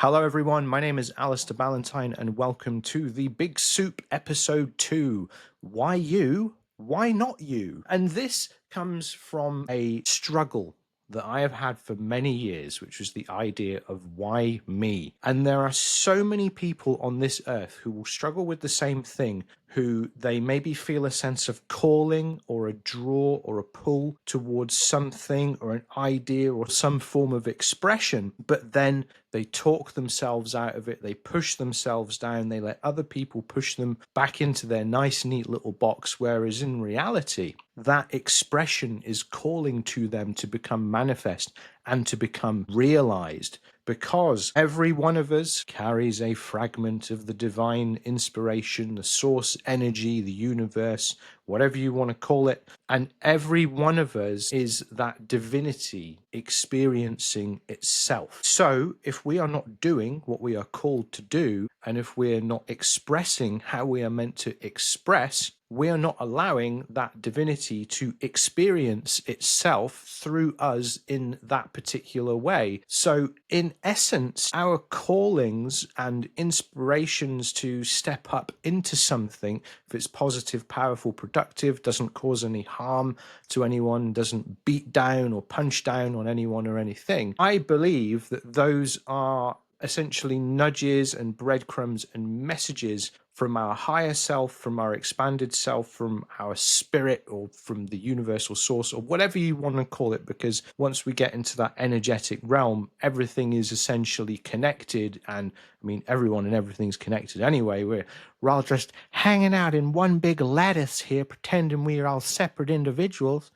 Hello, everyone. My name is Alistair Ballantyne, and welcome to the Big Soup episode 2. Why you? Why not you? And this comes from a struggle that I have had for many years, which was the idea of why me. And there are so many people on this earth who will struggle with the same thing, who they maybe feel a sense of calling or a draw or a pull towards something or an idea or some form of expression, but then they talk themselves out of it, they push themselves down, they let other people push them back into their nice, neat little box, whereas in reality, that expression is calling to them to become manifest and to become realized, because every one of us carries a fragment of the divine inspiration, the source energy, the universe, whatever you want to call it. And every one of us is that divinity experiencing itself. So if we are not doing what we are called to do, and if we're not expressing how we are meant to express, we are not allowing that divinity to experience itself through us in that particular way. So, in essence, our callings and inspirations to step up into something, if it's positive, powerful, productive, doesn't cause any harm to anyone, doesn't beat down or punch down on anyone or anything, I believe that those are essentially nudges and breadcrumbs and messages from our higher self, from our expanded self, from our spirit, or from the universal source, or whatever you want to call it, because once we get into that energetic realm, everything is essentially connected. And I mean, everyone and everything's connected anyway. We're all just hanging out in one big lattice here, pretending we are all separate individuals.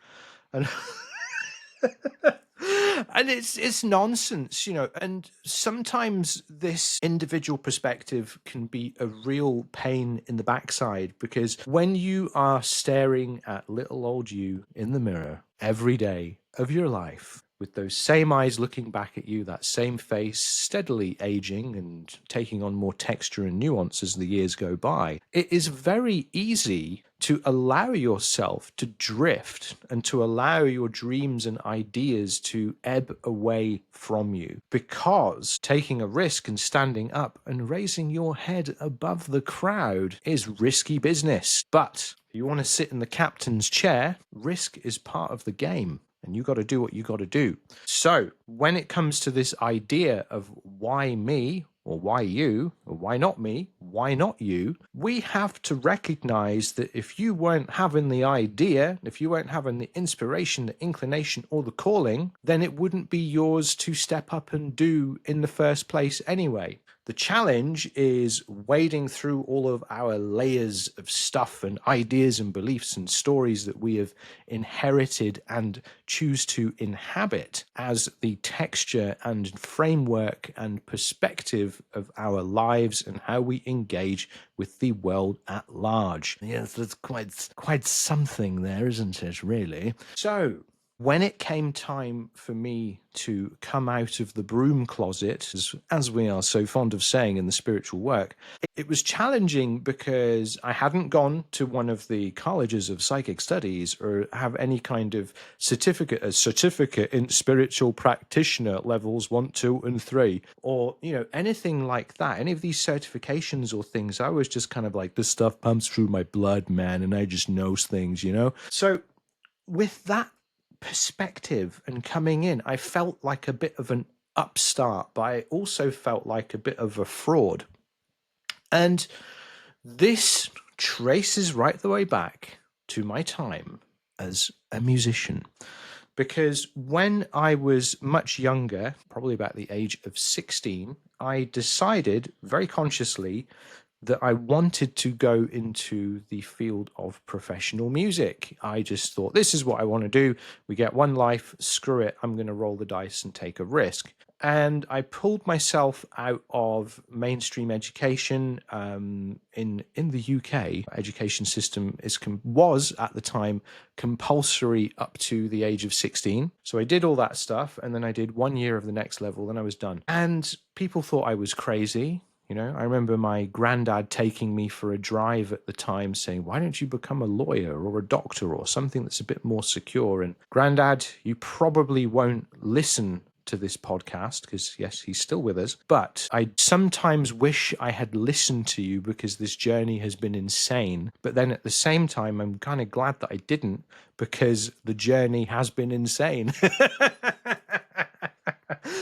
And and it's nonsense, and sometimes this individual perspective can be a real pain in the backside, because when you are staring at little old you in the mirror every day of your life, with those same eyes looking back at you, that same face steadily aging and taking on more texture and nuance as the years go by, it is very easy to allow yourself to drift and to allow your dreams and ideas to ebb away from you, because taking a risk and standing up and raising your head above the crowd is risky business. But if you want to sit in the captain's chair, risk is part of the game. And you got to do what you got to do. So when it comes to this idea of why me, or why you, or why not me, why not you, we have to recognize that if you weren't having the idea, if you weren't having the inspiration, the inclination, or the calling, then it wouldn't be yours to step up and do in the first place anyway. The challenge is wading through all of our layers of stuff and ideas and beliefs and stories that we have inherited and choose to inhabit as the texture and framework and perspective of our lives and how we engage with the world at large. Yes, that's quite something there, isn't it, really? So, when it came time for me to come out of the broom closet, as we are so fond of saying in the spiritual work, it was challenging because I hadn't gone to one of the colleges of psychic studies or have any kind of certificate, a certificate in spiritual practitioner levels 1, 2, and 3, or, anything like that. Any of these certifications or things, I was just kind of like, this stuff pumps through my blood, man, and I just knows things, So with that perspective and coming in, I felt like a bit of an upstart, but I also felt like a bit of a fraud. And this traces right the way back to my time as a musician. Because when I was much younger, probably about the age of 16, I decided very consciously that I wanted to go into the field of professional music. I just thought, this is what I want to do. We get one life, screw it, I'm going to roll the dice and take a risk. And I pulled myself out of mainstream education. In the UK, education system was at the time compulsory up to the age of 16. So I did all that stuff, and then I did 1 year of the next level, then I was done. And people thought I was crazy. I remember my granddad taking me for a drive at the time saying, why don't you become a lawyer or a doctor or something that's a bit more secure? And granddad, you probably won't listen to this podcast, because yes, he's still with us, but I sometimes wish I had listened to you because this journey has been insane. But then at the same time, I'm kind of glad that I didn't, because the journey has been insane.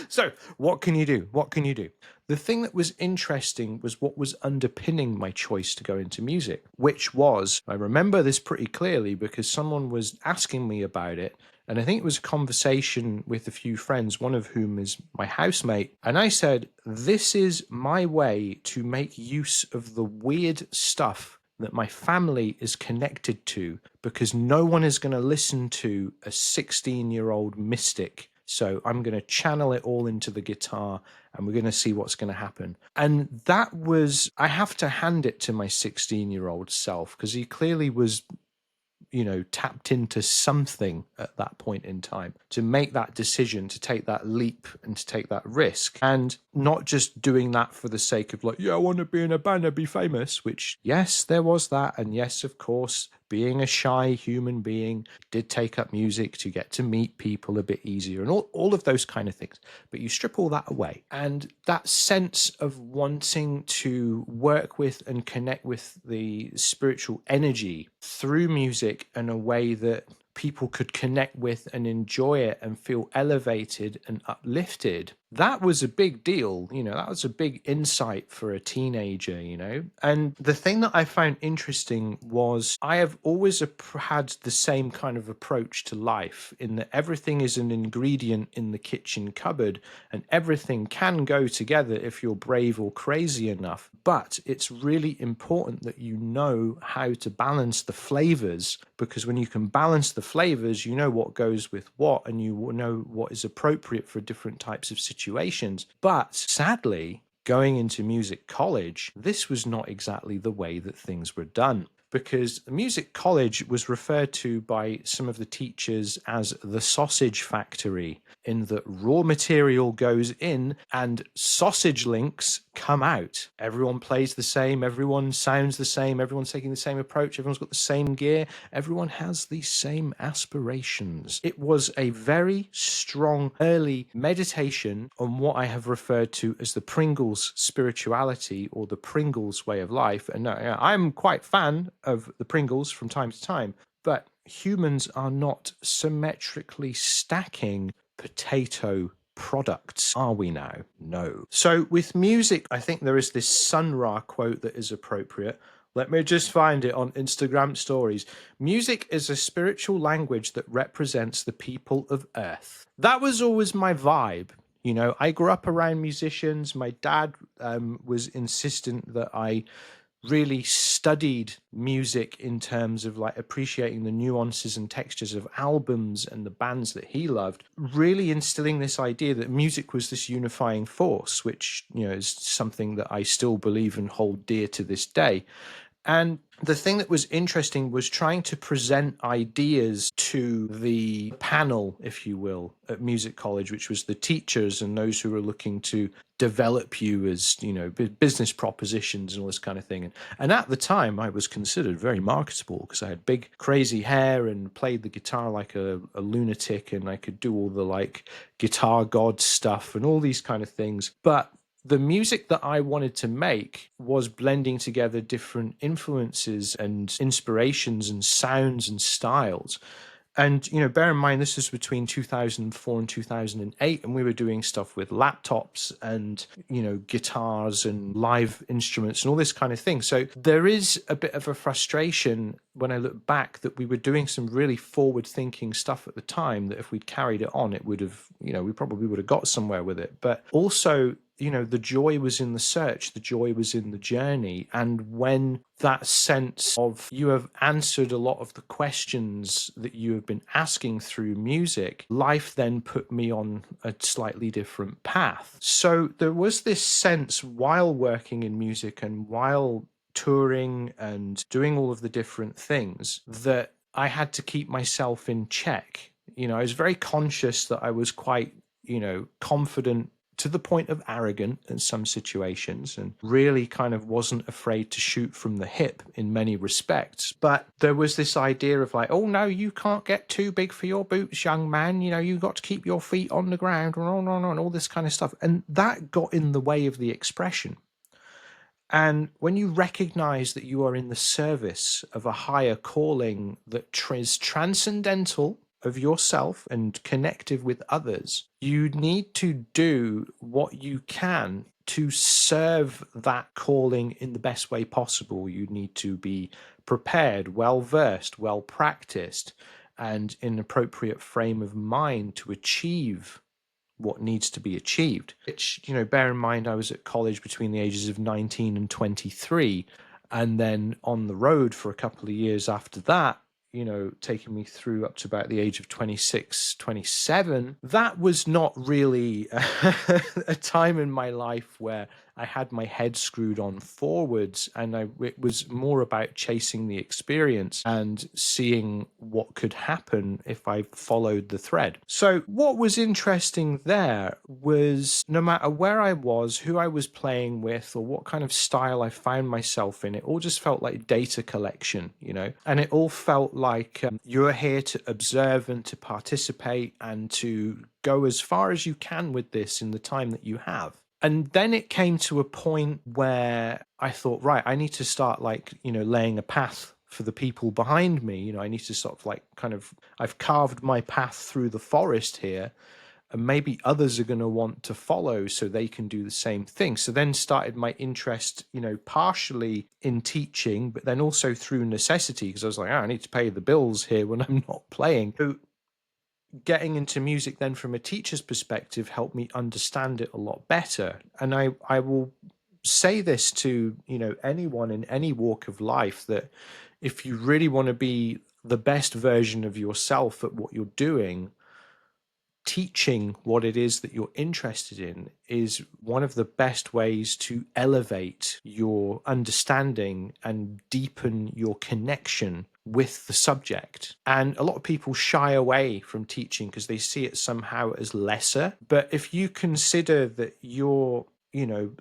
So what can you do? What can you do? The thing that was interesting was what was underpinning my choice to go into music, which was, I remember this pretty clearly because someone was asking me about it. And I think it was a conversation with a few friends, one of whom is my housemate. And I said, this is my way to make use of the weird stuff that my family is connected to, because no one is going to listen to a 16-year-old mystic. So I'm going to channel it all into the guitar, and we're going to see what's going to happen. And that was, I have to hand it to my 16-year-old self, because he clearly was, tapped into something at that point in time to make that decision, to take that leap and to take that risk, and not just doing that for the sake of like, yeah, I want to be in a band and be famous, which yes, there was that. And yes, of course, being a shy human being did take up music to get to meet people a bit easier and all of those kind of things. But you strip all that away, and that sense of wanting to work with and connect with the spiritual energy through music in a way that people could connect with and enjoy it and feel elevated and uplifted. That was a big deal. That was a big insight for a teenager, And the thing that I found interesting was I have always had the same kind of approach to life, in that everything is an ingredient in the kitchen cupboard and everything can go together if you're brave or crazy enough. But it's really important that you know how to balance the flavors, because when you can balance the flavors, you know what goes with what, and you know what is appropriate for different types of situations. But sadly, going into music college, this was not exactly the way that things were done, because music college was referred to by some of the teachers as the sausage factory, in that raw material goes in and sausage links come out. Everyone plays the same, everyone sounds the same, everyone's taking the same approach, everyone's got the same gear, everyone has the same aspirations. It was a very strong early meditation on what I have referred to as the Pringles spirituality, or the Pringles way of life. And I'm quite fan of the Pringles from time to time, but humans are not symmetrically stacking potato products, are we now? No. So with music, I think there is this Sun Ra quote that is appropriate. Let me just find it on Instagram stories. Music is a spiritual language that represents the people of Earth. That was always my vibe. I grew up around musicians. My dad was insistent that I really studied music in terms of like appreciating the nuances and textures of albums and the bands that he loved, really instilling this idea that music was this unifying force, which, is something that I still believe and hold dear to this day. And the thing that was interesting was trying to present ideas to the panel, if you will, at music college, which was the teachers and those who were looking to develop you as, business propositions and all this kind of thing. And at the time, I was considered very marketable because I had big, crazy hair and played the guitar like a lunatic, and I could do all the like guitar god stuff and all these kind of things. But the music that I wanted to make was blending together different influences and inspirations and sounds and styles. And, bear in mind, this was between 2004 and 2008, and we were doing stuff with laptops and, guitars and live instruments and all this kind of thing. So there is a bit of a frustration when I look back that we were doing some really forward-thinking stuff at the time, that if we'd carried it on, it would have, we probably would have got somewhere with it. But also, the joy was in the search, the joy was in the journey. And when that sense of you have answered a lot of the questions that you have been asking through music, life then put me on a slightly different path. So there was this sense while working in music and while touring and doing all of the different things that I had to keep myself in check. I was very conscious that I was quite, confident to the point of arrogant in some situations, and really kind of wasn't afraid to shoot from the hip in many respects. But there was this idea of like, oh no, you can't get too big for your boots, young man. You know, you've got to keep your feet on the ground, and all this kind of stuff. And that got in the way of the expression. And when you recognize that you are in the service of a higher calling that is transcendental of yourself and connective with others, you need to do what you can to serve that calling in the best way possible. You need to be prepared, well versed, well practiced, and in an appropriate frame of mind to achieve what needs to be achieved. Which, bear in mind, I was at college between the ages of 19 and 23, and then on the road for a couple of years after that, taking me through up to about the age of 26, 27. That was not really a time in my life where I had my head screwed on forwards, and it was more about chasing the experience and seeing what could happen if I followed the thread. So what was interesting there was no matter where I was, who I was playing with, or what kind of style I found myself in, it all just felt like data collection, and it all felt like you're here to observe and to participate and to go as far as you can with this in the time that you have. And then it came to a point where I thought, right, I need to start laying a path for the people behind me. I need to sort of I've carved my path through the forest here, and maybe others are going to want to follow so they can do the same thing. So then started my interest, partially in teaching, but then also through necessity, because I was like, I need to pay the bills here when I'm not playing. So getting into music then from a teacher's perspective helped me understand it a lot better. And I will say this to, anyone in any walk of life, that if you really want to be the best version of yourself at what you're doing, teaching what it is that you're interested in is one of the best ways to elevate your understanding and deepen your connection with the subject. And a lot of people shy away from teaching because they see it somehow as lesser. But if you consider that you're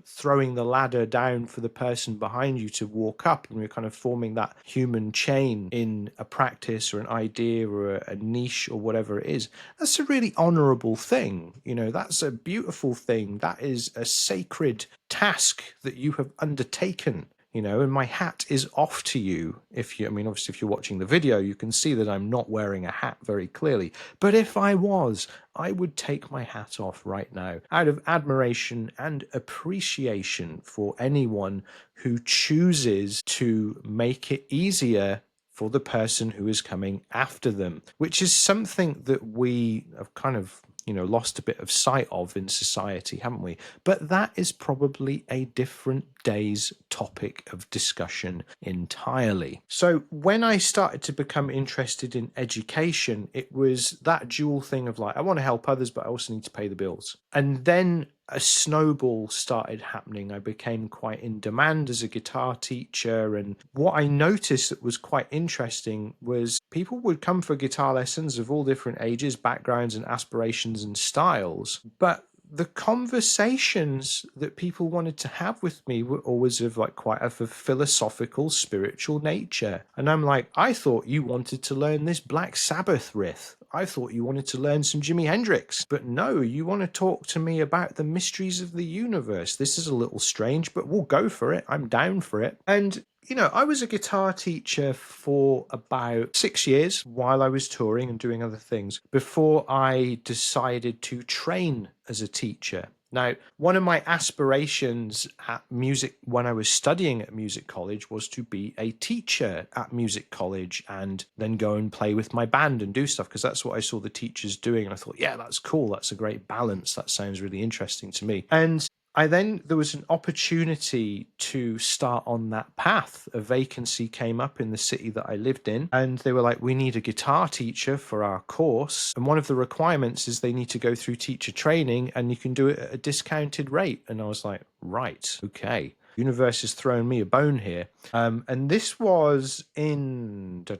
throwing the ladder down for the person behind you to walk up, and we're kind of forming that human chain in a practice or an idea or a niche or whatever it is, that's a really honorable thing. That's a beautiful thing. That is a sacred task that you have undertaken. And my hat is off to you. Obviously, if you're watching the video, you can see that I'm not wearing a hat very clearly. But if I was, I would take my hat off right now out of admiration and appreciation for anyone who chooses to make it easier for the person who is coming after them, which is something that we have kind of lost a bit of sight of in society, haven't we? But that is probably a different day's topic of discussion entirely. So when I started to become interested in education, it was that dual thing of like, I want to help others, but I also need to pay the bills. And then a snowball started happening. I became quite in demand as a guitar teacher. And what I noticed that was quite interesting was people would come for guitar lessons of all different ages, backgrounds, and aspirations and styles. But the conversations that people wanted to have with me were always of quite a philosophical, spiritual nature. And I'm like, I thought you wanted to learn this Black Sabbath riff. I thought you wanted to learn some Jimi Hendrix. But no, you want to talk to me about the mysteries of the universe. This is a little strange, but we'll go for it. I'm down for it. And I was a guitar teacher for about 6 years while I was touring and doing other things before I decided to train as a teacher. Now, one of my aspirations at music when I was studying at music college was to be a teacher at music college and then go and play with my band and do stuff, because that's what I saw the teachers doing. And I thought, yeah, that's cool. That's a great balance. That sounds really interesting to me. And there was an opportunity to start on that path. A vacancy came up in the city that I lived in, and they were like, we need a guitar teacher for our course. And one of the requirements is they need to go through teacher training, and you can do it at a discounted rate. And I was like, right, okay. Universe has thrown me a bone here. And this was in late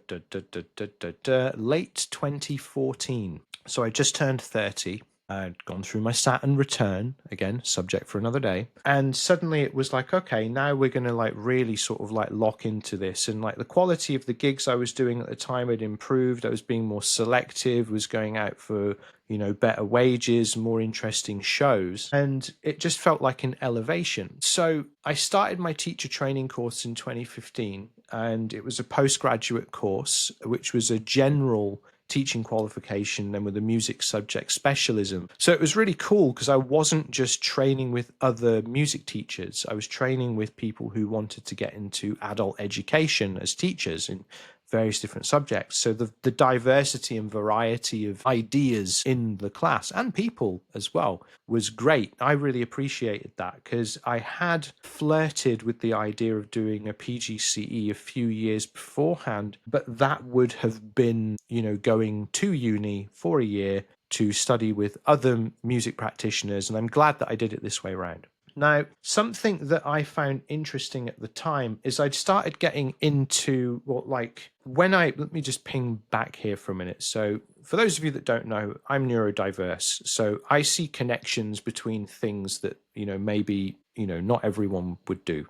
2014. So I just turned 30. I'd gone through my Saturn return, again, subject for another day. And suddenly it was like, okay, now we're going to like really sort of like lock into this. And like the quality of the gigs I was doing at the time had improved. I was being more selective, was going out for, better wages, more interesting shows. And it just felt like an elevation. So I started my teacher training course in 2015, and it was a postgraduate course, which was a general teaching qualification and with a music subject specialism. So it was really cool because I wasn't just training with other music teachers. I was training with people who wanted to get into adult education as teachers in various different subjects. So the diversity and variety of ideas in the class and people as well was great. I really appreciated that because I had flirted with the idea of doing a PGCE a few years beforehand, but that would have been, going to uni for a year to study with other music practitioners. And I'm glad that I did it this way around. Now, something that I found interesting at the time is I'd started getting into let me just ping back here for a minute. So, for those of you that don't know, I'm neurodiverse. So, I see connections between things that, maybe, not everyone would do.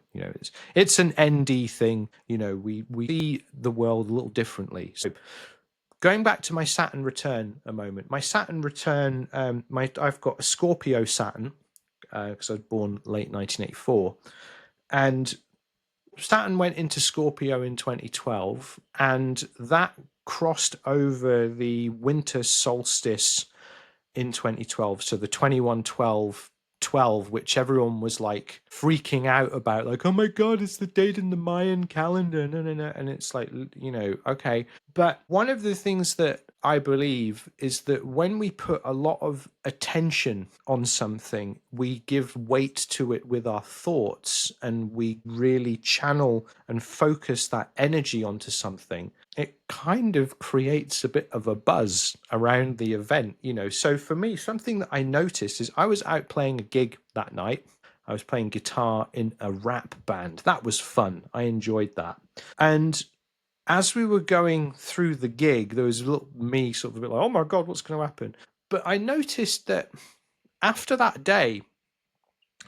It's an ND thing. We see the world a little differently. So, going back to my Saturn return a moment, my Saturn return, I've got a Scorpio Saturn because I was born late 1984. And Saturn went into Scorpio in 2012, and that crossed over the winter solstice in 2012. So the 21/12/12, which everyone was like freaking out about, like, oh my God, it's the date in the Mayan calendar. No, no, no. And it's like, okay. But one of the things that I believe is that when we put a lot of attention on something, we give weight to it with our thoughts and we really channel and focus that energy onto something. It kind of creates a bit of a buzz around the event, So for me, something that I noticed is I was out playing a gig that night. I was playing guitar in a rap band. That was fun. I enjoyed that. And as we were going through the gig, there was a little me sort of a bit like, oh my God, what's going to happen? But I noticed that after that day,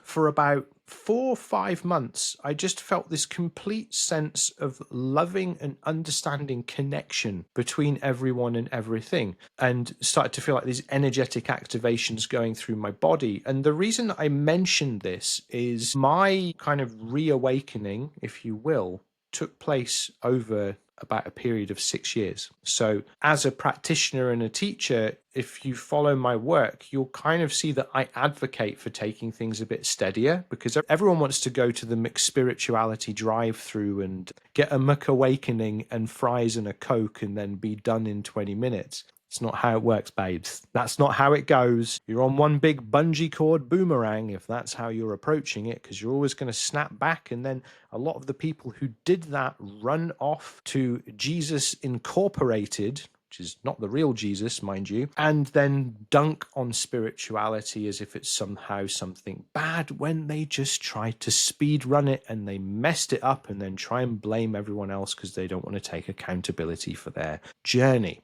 for about 4 or 5 months, I just felt this complete sense of loving and understanding connection between everyone and everything, and started to feel like these energetic activations going through my body. And the reason that I mentioned this is my kind of reawakening, if you will, took place over about a period of 6 years. So, as a practitioner and a teacher, if you follow my work, you'll kind of see that I advocate for taking things a bit steadier because everyone wants to go to the mixed spirituality drive through and get a muck awakening and fries and a Coke and then be done in 20 minutes. It's not how it works, babes. That's not how it goes. You're on one big bungee cord boomerang if that's how you're approaching it, because you're always going to snap back. And then a lot of the people who did that run off to Jesus Incorporated, which is not the real Jesus, mind you, and then dunk on spirituality as if it's somehow something bad when they just tried to speed run it and they messed it up and then try and blame everyone else because they don't want to take accountability for their journey.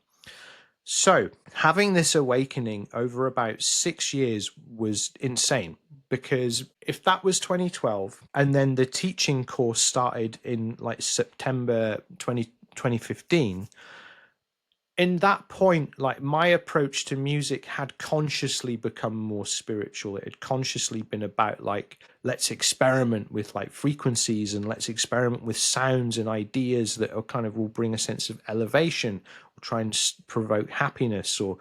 So, having this awakening over about 6 years was insane, because if that was 2012 and then the teaching course started in like September 2015, in that point, like my approach to music had consciously become more spiritual. It had consciously been about like, let's experiment with like frequencies and let's experiment with sounds and ideas that are kind of will bring a sense of elevation or try and provoke happiness or,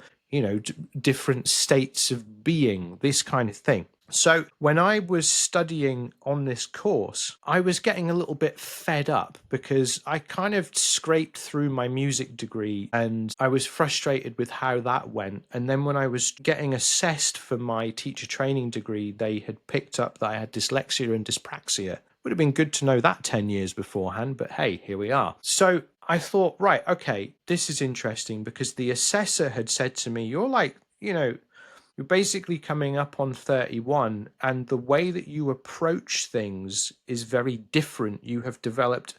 different states of being, this kind of thing. So when I was studying on this course, I was getting a little bit fed up because I kind of scraped through my music degree and I was frustrated with how that went. And then when I was getting assessed for my teacher training degree, they had picked up that I had dyslexia and dyspraxia. Would have been good to know that 10 years beforehand, but hey, here we are. So I thought, right, okay, this is interesting because the assessor had said to me, you're like, you're basically coming up on 31, and the way that you approach things is very different. You have developed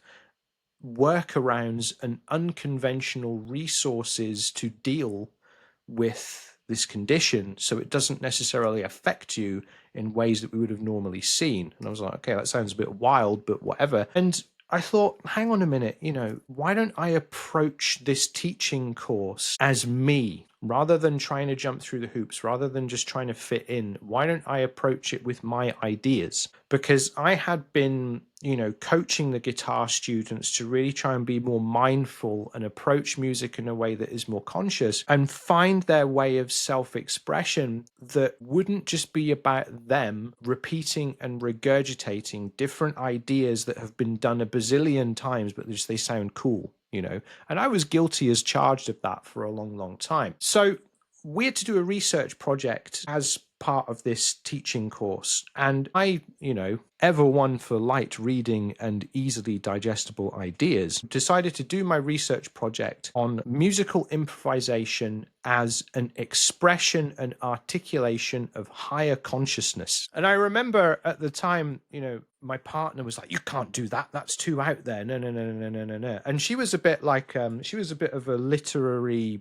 workarounds and unconventional resources to deal with this condition, so it doesn't necessarily affect you in ways that we would have normally seen. And I was like, okay, that sounds a bit wild, but whatever. And I thought, hang on a minute, why don't I approach this teaching course as me? Rather than trying to jump through the hoops, rather than just trying to fit in, why don't I approach it with my ideas? Because I had been, coaching the guitar students to really try and be more mindful and approach music in a way that is more conscious and find their way of self-expression that wouldn't just be about them repeating and regurgitating different ideas that have been done a bazillion times, but just they sound cool. And I was guilty as charged of that for a long, long time. So we had to do a research project as part of this teaching course. And I, ever one for light reading and easily digestible ideas, decided to do my research project on musical improvisation as an expression and articulation of higher consciousness. And I remember at the time, my partner was like, you can't do that. That's too out there. No, no, no, no, no, no, no. And she was a bit like, she was a bit of a literary,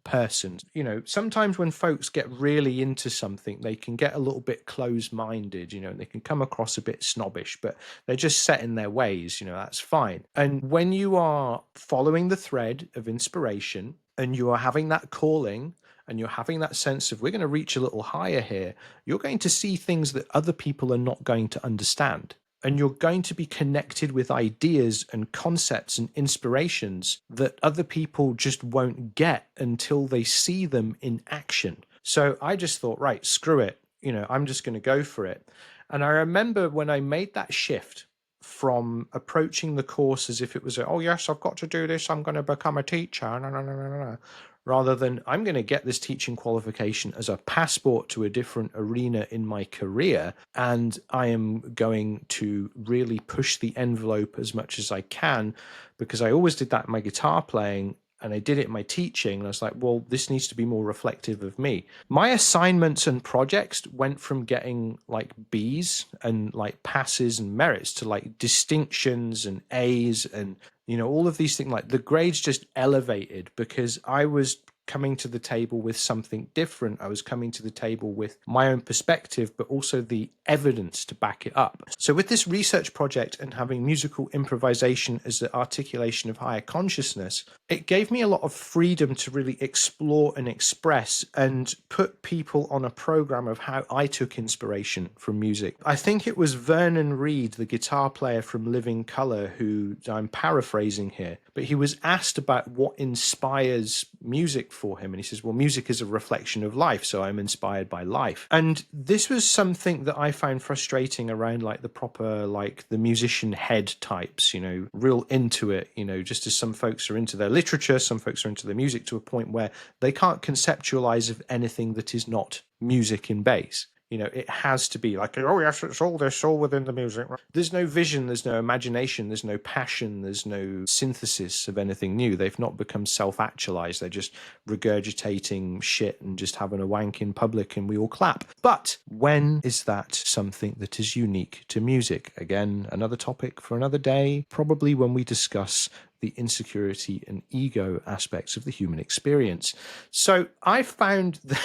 person. Sometimes when folks get really into something, they can get a little bit closed-minded, and they can come across a bit snobbish, but they're just set in their ways, that's fine. And when you are following the thread of inspiration and you are having that calling and you're having that sense of we're going to reach a little higher here, you're going to see things that other people are not going to understand. And you're going to be connected with ideas and concepts and inspirations that other people just won't get until they see them in action. So I just thought, right, screw it. I'm just going to go for it. And I remember when I made that shift from approaching the course as if it was, oh, yes, I've got to do this, I'm going to become a teacher, no, no, no, no, no, rather than I'm going to get this teaching qualification as a passport to a different arena in my career, and I am going to really push the envelope as much as I can, because I always did that in my guitar playing, and I did it in my teaching, and I was like, well, this needs to be more reflective of me. My assignments and projects went from getting like B's and like passes and merits to like distinctions and A's and all of these things. Like the grades just elevated because I was coming to the table with something different. I was coming to the table with my own perspective, but also the evidence to back it up. So with this research project and having musical improvisation as the articulation of higher consciousness, it gave me a lot of freedom to really explore and express and put people on a program of how I took inspiration from music. I think it was Vernon Reid, the guitar player from Living Colour, who I'm paraphrasing here, but he was asked about what inspires music for him. And he says, well, music is a reflection of life, so I'm inspired by life. And this was something that I found frustrating around like the proper, like the musician head types, real into it, just as some folks are into their literature, some folks are into their music to a point where they can't conceptualize of anything that is not music in bass. It has to be like, oh, yes, there's all within the music. There's no vision, there's no imagination, there's no passion, there's no synthesis of anything new. They've not become self-actualized. They're just regurgitating shit and just having a wank in public and we all clap. But when is that something that is unique to music? Again, another topic for another day, probably when we discuss the insecurity and ego aspects of the human experience. So I found that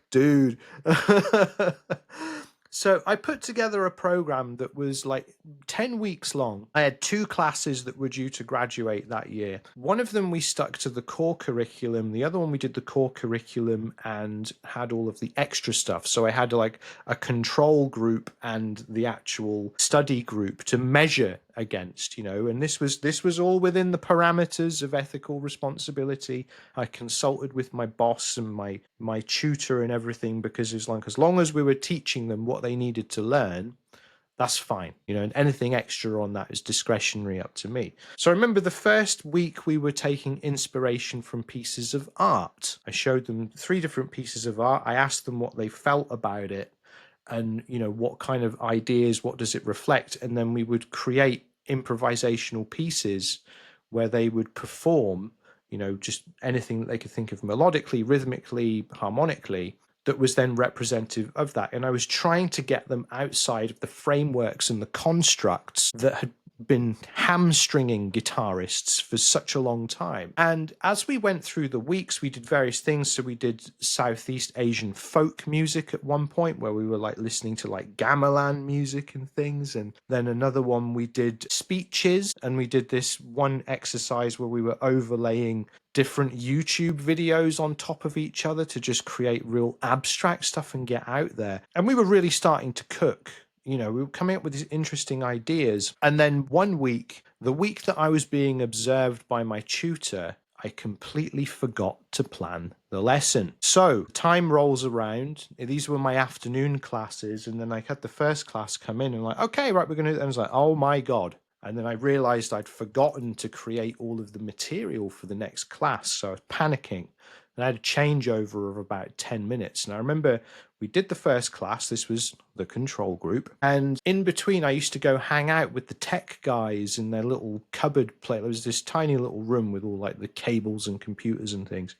dude. So I put together a program that was like 10 weeks long. I had 2 classes that were due to graduate that year. One of them we stuck to the core curriculum. The other one we did the core curriculum and had all of the extra stuff. So I had like a control group and the actual study group to measure against, and this was all within the parameters of ethical responsibility. I consulted with my boss and my tutor and everything, because as long as we were teaching them what they needed to learn, that's fine, and anything extra on that is discretionary up to me. So I remember the first week we were taking inspiration from pieces of art. I showed them 3 different pieces of art. I asked them what they felt about it and, what kind of ideas, what does it reflect? And then we would create improvisational pieces where they would perform, just anything that they could think of melodically, rhythmically, harmonically, that was then representative of that. And I was trying to get them outside of the frameworks and the constructs that had been hamstringing guitarists for such a long time. And as we went through the weeks, we did various things. So we did Southeast Asian folk music at one point, where we were like listening to like gamelan music and things. And then another one, we did speeches, and we did this one exercise where we were overlaying different YouTube videos on top of each other to just create real abstract stuff and get out there. And we were really starting to cook. You know, we were coming up with these interesting ideas. And then one week, the week that I was being observed by my tutor, I completely forgot to plan the lesson. So time rolls around. These were my afternoon classes. And then I had the first class come in and like, okay, right, we're going to, and I was like, oh my God. And then I realized I'd forgotten to create all of the material for the next class. So I was panicking. And I had a changeover of about 10 minutes. And I remember we did the first class. This was the control group. And in between, I used to go hang out with the tech guys in their little cupboard place. There was this tiny little room with all like the cables and computers and things.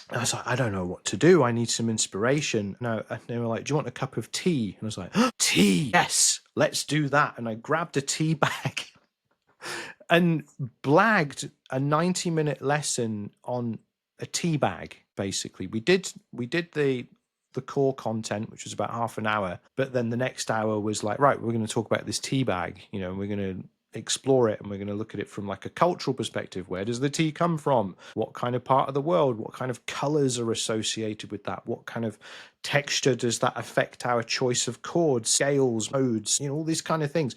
And I was like, I don't know what to do. I need some inspiration. And they were like, do you want a cup of tea? And I was like, oh, tea. Yes, let's do that. And I grabbed a tea bag and blagged a 90-minute lesson on a tea bag. Basically, we did the core content, which was about half an hour, but then the next hour was like, right, we're going to talk about this tea bag, you know, and we're going to explore it, and we're going to look at it from like a cultural perspective. Where does the tea come from? What kind of part of the world? What kind of colors are associated with that? What kind of texture does that affect our choice of chords, scales, modes, you know, all these kind of things.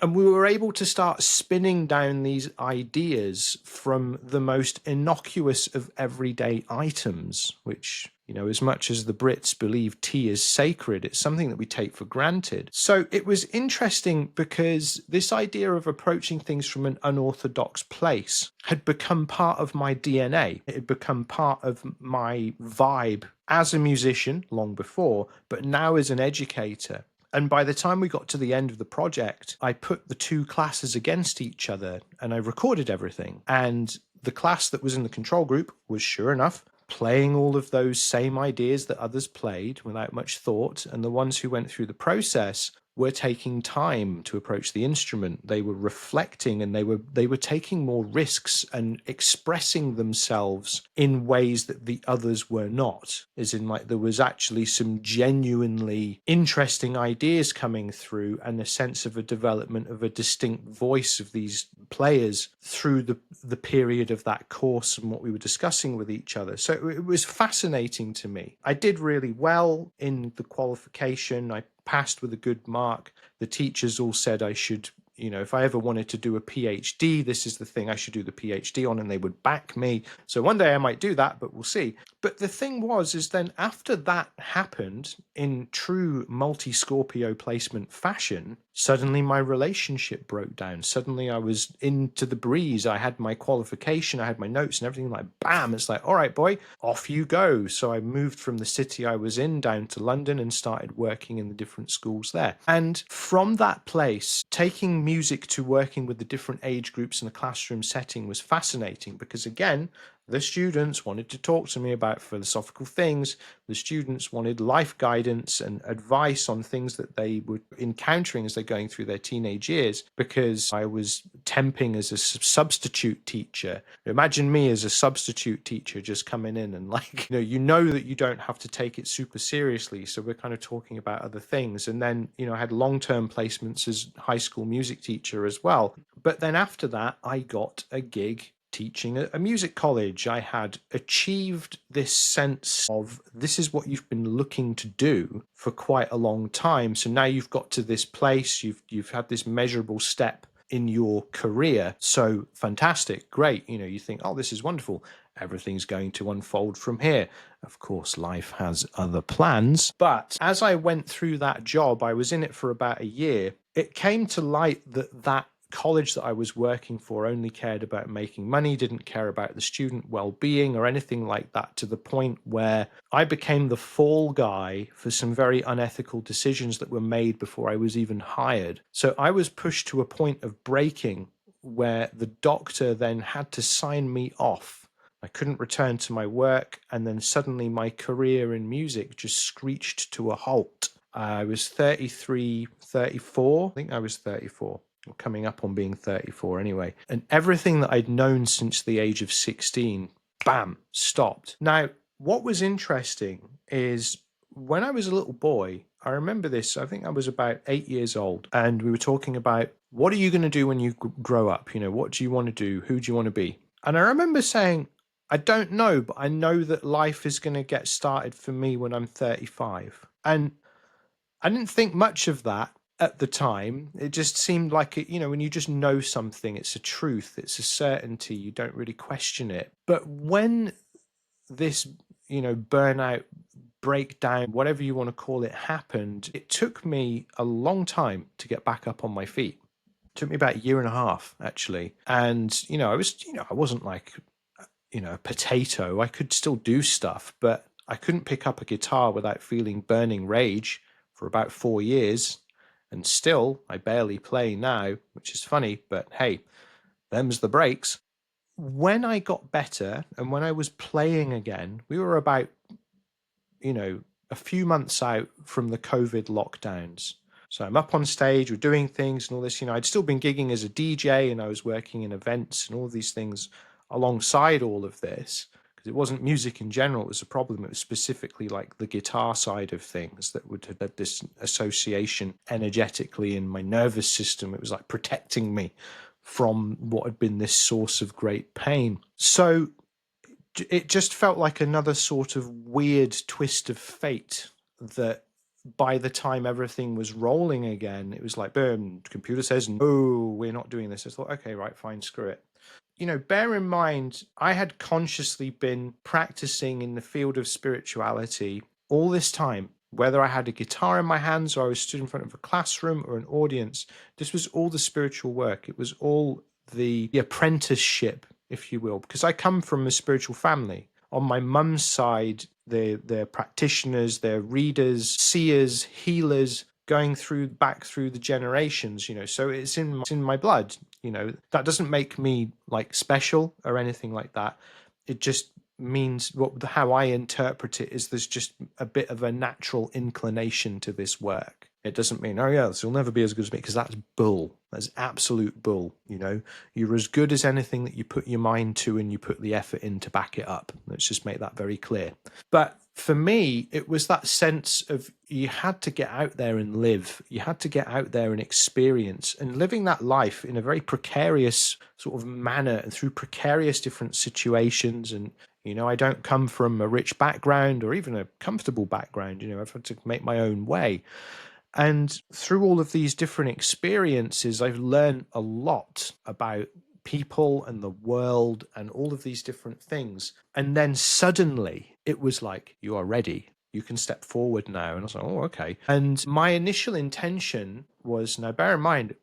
And we were able to start spinning down these ideas from the most innocuous of everyday items, which, you know, as much as the Brits believe tea is sacred, it's something that we take for granted. So it was interesting because this idea of approaching things from an unorthodox place had become part of my DNA. It had become part of my vibe as a musician long before, but now as an educator. And by the time we got to the end of the project, I put the two classes against each other and I recorded everything. And the class that was in the control group was, sure enough, playing all of those same ideas that others played without much thought. And the ones who went through the process were taking time to approach the instrument. They were reflecting, and they were taking more risks and expressing themselves in ways that the others were not. As in, like, there was actually some genuinely interesting ideas coming through, and a sense of a development of a distinct voice of these players through the period of that course and what we were discussing with each other. So it was fascinating to me. I did really well in the qualification. I passed with a good mark. The teachers all said I should, you know, if I ever wanted to do a PhD, this is the thing I should do the PhD on, and they would back me. So one day I might do that, but we'll see. But the thing is then after that happened in true multi-Scorpio placement fashion, suddenly my relationship broke down. Suddenly I was into the breeze. I had my qualification, I had my notes and everything, like bam, it's like, all right, boy, off you go. So I moved from the city I was in down to London and started working in the different schools there. And from that place, taking music to working with the different age groups in a classroom setting was fascinating because, again, the students wanted to talk to me about philosophical things. The students wanted life guidance and advice on things that they were encountering as they're going through their teenage years, because I was temping as a substitute teacher. Imagine me as a substitute teacher just coming in and, like, you know that you don't have to take it super seriously. So we're kind of talking about other things. And then, I had long-term placements as high school music teacher as well. But then after that, I got a gig teaching at a music college. I had achieved this sense of, this is what you've been looking to do for quite a long time. So now you've got to this place, you've had this measurable step in your career. So fantastic, great. You think, oh, this is wonderful. Everything's going to unfold from here. Of course, life has other plans. But as I went through that job, I was in it for about a year. It came to light that college that I was working for only cared about making money, didn't care about the student well-being or anything like that, to the point where I became the fall guy for some very unethical decisions that were made before I was even hired. So I was pushed to a point of breaking where the doctor then had to sign me off. I couldn't return to my work, and then suddenly my career in music just screeched to a halt. I was 33, 34. I think I was 34, or coming up on being 34 anyway. And everything that I'd known since the age of 16, bam, stopped. Now, what was interesting is when I was a little boy, I remember this, I think I was about 8 years old, and we were talking about what are you going to do when you grow up? You know, what do you want to do? Who do you want to be? And I remember saying, I don't know, but I know that life is going to get started for me when I'm 35. And I didn't think much of that at the time. It just seemed like it, you know, when you just know something, it's a truth, it's a certainty, you don't really question it. But when this, you know, burnout, breakdown, whatever you want to call it, happened, it took me a long time to get back up on my feet. It took me about a year and a half, actually. And, you know, I wasn't like, you know, a potato. I could still do stuff, but I couldn't pick up a guitar without feeling burning rage for about 4 years. And still, I barely play now, which is funny, but hey, them's the breaks. When I got better and when I was playing again, we were about, you know, a few months out from the COVID lockdowns. So I'm up on stage, we're doing things and all this. You know, I'd still been gigging as a DJ and I was working in events and all these things alongside all of this because it wasn't music in general. It was a problem. It was specifically like the guitar side of things that would have had this association energetically in my nervous system. It was like protecting me from what had been this source of great pain. So it just felt like another sort of weird twist of fate that by the time everything was rolling again, it was like, boom, computer says, no, we're not doing this. I thought, okay, right, fine, screw it. You know, bear in mind, I had consciously been practicing in the field of spirituality all this time, whether I had a guitar in my hands or I was stood in front of a classroom or an audience. This was all the spiritual work. It was all the apprenticeship, if you will, because I come from a spiritual family. On my mum's side, they're practitioners, they're readers, seers, healers, going through back through the generations, you know, so it's in my blood. You know, that doesn't make me like special or anything like that. It just means how I interpret it is there's just a bit of a natural inclination to this work. It doesn't mean, oh yeah, this will never be as good as me, because that's bull. That's absolute bull. You know, you're as good as anything that you put your mind to and you put the effort in to back it up. Let's just make that very clear. But for me, it was that sense of you had to get out there and live. You had to get out there and experience, and living that life in a very precarious sort of manner and through precarious different situations. And, you know, I don't come from a rich background or even a comfortable background. You know, I've had to make my own way. And through all of these different experiences, I've learned a lot about people and the world and all of these different things. And then suddenly it was like, you are ready. You can step forward now. And I was like, oh, okay. And my initial intention was, now bear in mind,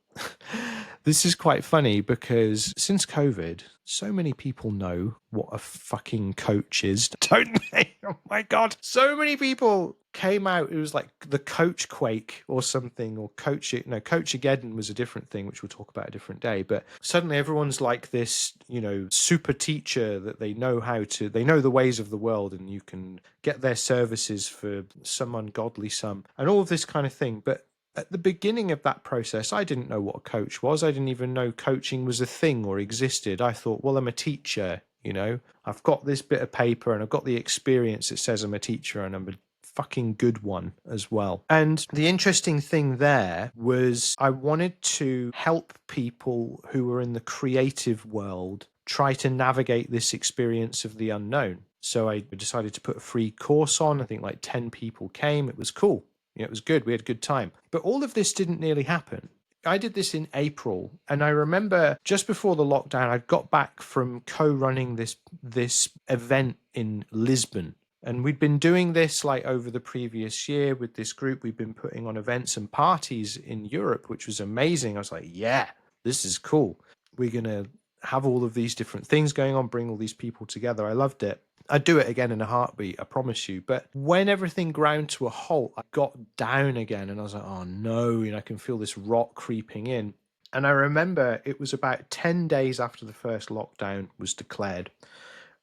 this is quite funny because since COVID, so many people know what a fucking coach is, don't they? Oh my God. So many people came out. It was like the coach quake or something, or coach it. No, Coach Ageddon was a different thing, which we'll talk about a different day. But suddenly everyone's like this, you know, super teacher that they know they know the ways of the world, and you can get their services for some ungodly sum and all of this kind of thing. But at the beginning of that process, I didn't know what a coach was. I didn't even know coaching was a thing or existed. I thought, well, I'm a teacher, you know, I've got this bit of paper and I've got the experience that says I'm a teacher, and I'm a fucking good one as well. And the interesting thing there was I wanted to help people who were in the creative world try to navigate this experience of the unknown. So I decided to put a free course on. I think like 10 people came. It was cool. You know, it was good. We had a good time. But all of this didn't nearly happen. I did this in April, and I remember just before the lockdown, I got back from co-running this event in Lisbon. And we'd been doing this like over the previous year with this group. We'd been putting on events and parties in Europe, which was amazing. I was like, yeah, this is cool. We're going to have all of these different things going on, bring all these people together. I loved it. I'd do it again in a heartbeat, I promise you. But when everything ground to a halt, I got down again and I was like, oh no, you know, I can feel this rot creeping in. And I remember it was about 10 days after the first lockdown was declared.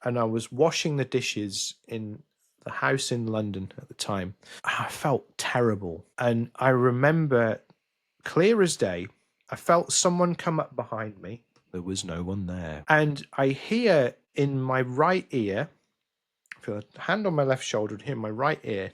And I was washing the dishes in a house in London at the time. I felt terrible. And I remember clear as day, I felt someone come up behind me. There was no one there. And I hear in my right ear, I feel a hand on my left shoulder and hear in my right ear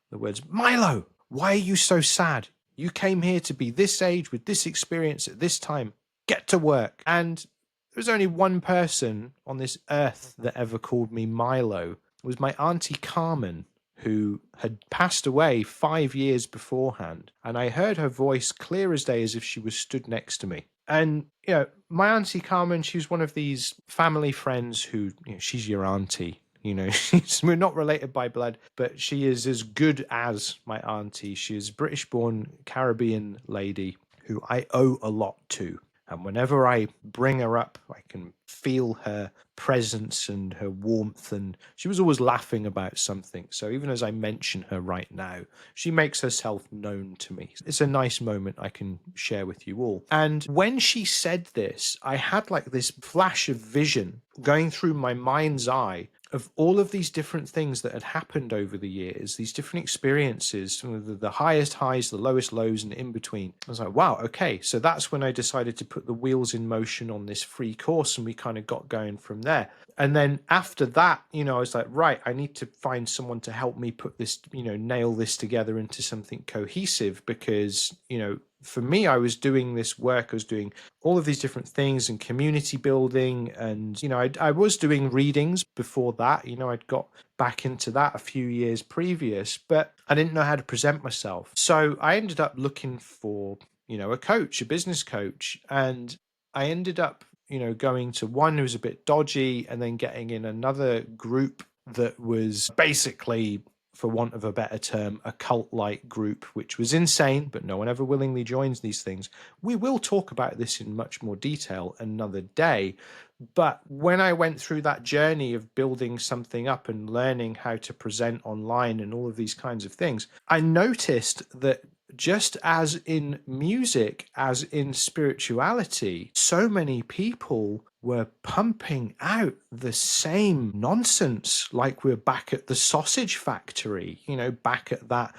the words, "Milo, why are you so sad? You came here to be this age with this experience at this time. Get to work." And there was only one person on this earth that ever called me Milo. It was my auntie Carmen, who had passed away 5 years beforehand. And I heard her voice clear as day as if she was stood next to me. And, my auntie Carmen, she was one of these family friends who, she's your auntie. We're not related by blood, but she is as good as my auntie. She is a British-born Caribbean lady who I owe a lot to. And whenever I bring her up, I can feel her presence and her warmth. And she was always laughing about something. So even as I mention her right now, she makes herself known to me. It's a nice moment I can share with you all. And when she said this, I had like this flash of vision going through my mind's eye of all of these different things that had happened over the years, these different experiences, the highest highs, the lowest lows, and in between. I was like, wow, okay. So that's when I decided to put the wheels in motion on this free course, and we kind of got going from there. And then after that, I was like, right, I need to find someone to help me put this, nail this together into something cohesive, because, for me, I was doing this work, I was doing all of these different things and community building. And, I was doing readings before that. I'd got back into that a few years previous, but I didn't know how to present myself. So I ended up looking for, a coach, a business coach. And I ended up, going to one who was a bit dodgy and then getting in another group that was basically, for want of a better term, a cult-like group, which was insane, but no one ever willingly joins these things. We will talk about this in much more detail another day. But when I went through that journey of building something up and learning how to present online and all of these kinds of things, I noticed that just as in music, as in spirituality, so many people were pumping out the same nonsense, like we're back at the sausage factory, back at that,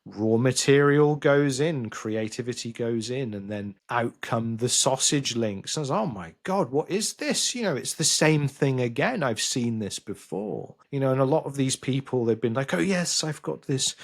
raw material goes in, creativity goes in, and then out come the sausage links. I was, oh my God, what is this? It's the same thing again. I've seen this before, and a lot of these people, they've been like, oh yes, I've got this,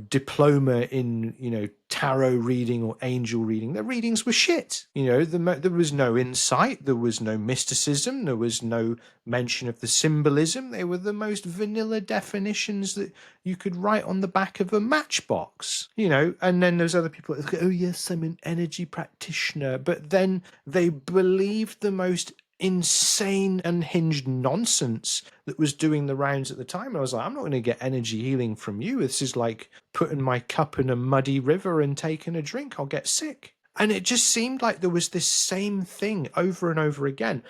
diploma in, tarot reading or angel reading. Their readings were shit. There was no insight. There was no mysticism. There was no mention of the symbolism. They were the most vanilla definitions that you could write on the back of a matchbox, and then there's other people that go, oh yes, I'm an energy practitioner. But then they believed the most insane, unhinged nonsense that was doing the rounds at the time. And I was like, I'm not going to get energy healing from you. This is like putting my cup in a muddy river and taking a drink. I'll get sick. And it just seemed like there was this same thing over and over again.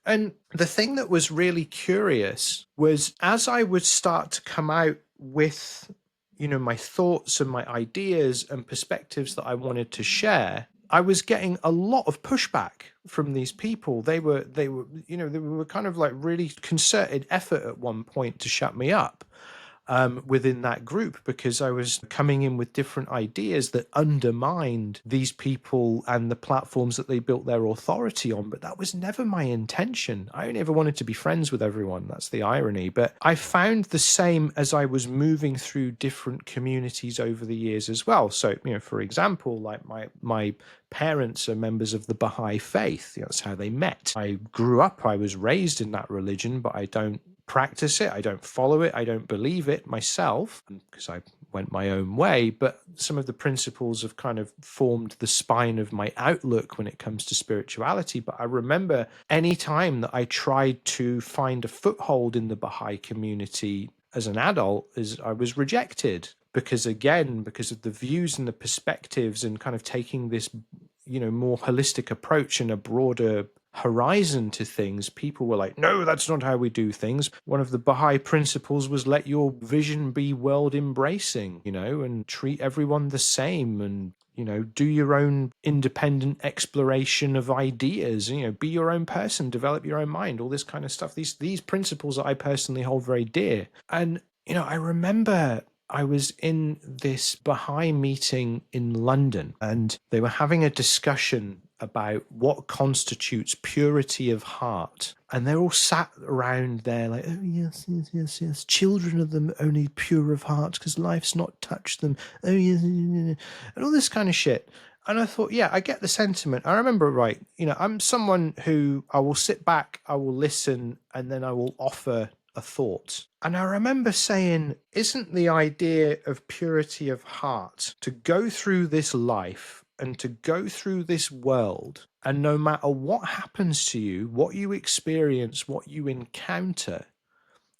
And the thing that was really curious was, as I would start to come out with, my thoughts and my ideas and perspectives that I wanted to share, I was getting a lot of pushback from these people. They were kind of like really concerted effort at one point to shut me up within that group, because I was coming in with different ideas that undermined these people and the platforms that they built their authority on. But that was never my intention. I only ever wanted to be friends with everyone. That's the irony. But I found the same as I was moving through different communities over the years as well. So, for example, like my parents are members of the Baha'i faith. That's how they met. I grew up, I was raised in that religion, but I don't practice it. I don't follow it. I don't believe it myself, because I went my own way. But some of the principles have kind of formed the spine of my outlook when it comes to spirituality. But I remember any time that I tried to find a foothold in the Baha'i community as an adult, I was rejected. Because of the views and the perspectives and kind of taking this, more holistic approach and a broader horizon to things, people were like, no, that's not how we do things. One of the Baha'i principles was let your vision be world embracing, and treat everyone the same. And, do your own independent exploration of ideas, be your own person, develop your own mind, all this kind of stuff. These principles that I personally hold very dear. And, I remember I was in this Baha'i meeting in London, and they were having a discussion about what constitutes purity of heart. And they're all sat around there like, oh, yes, yes, yes, yes. Children are the only pure of heart because life's not touched them. Oh, yes, and all this kind of shit. And I thought, yeah, I get the sentiment. I remember, right, I'm someone who I will sit back, I will listen, and then I will offer a thought. And I remember saying, isn't the idea of purity of heart to go through this life and to go through this world, and no matter what happens to you, what you experience, what you encounter,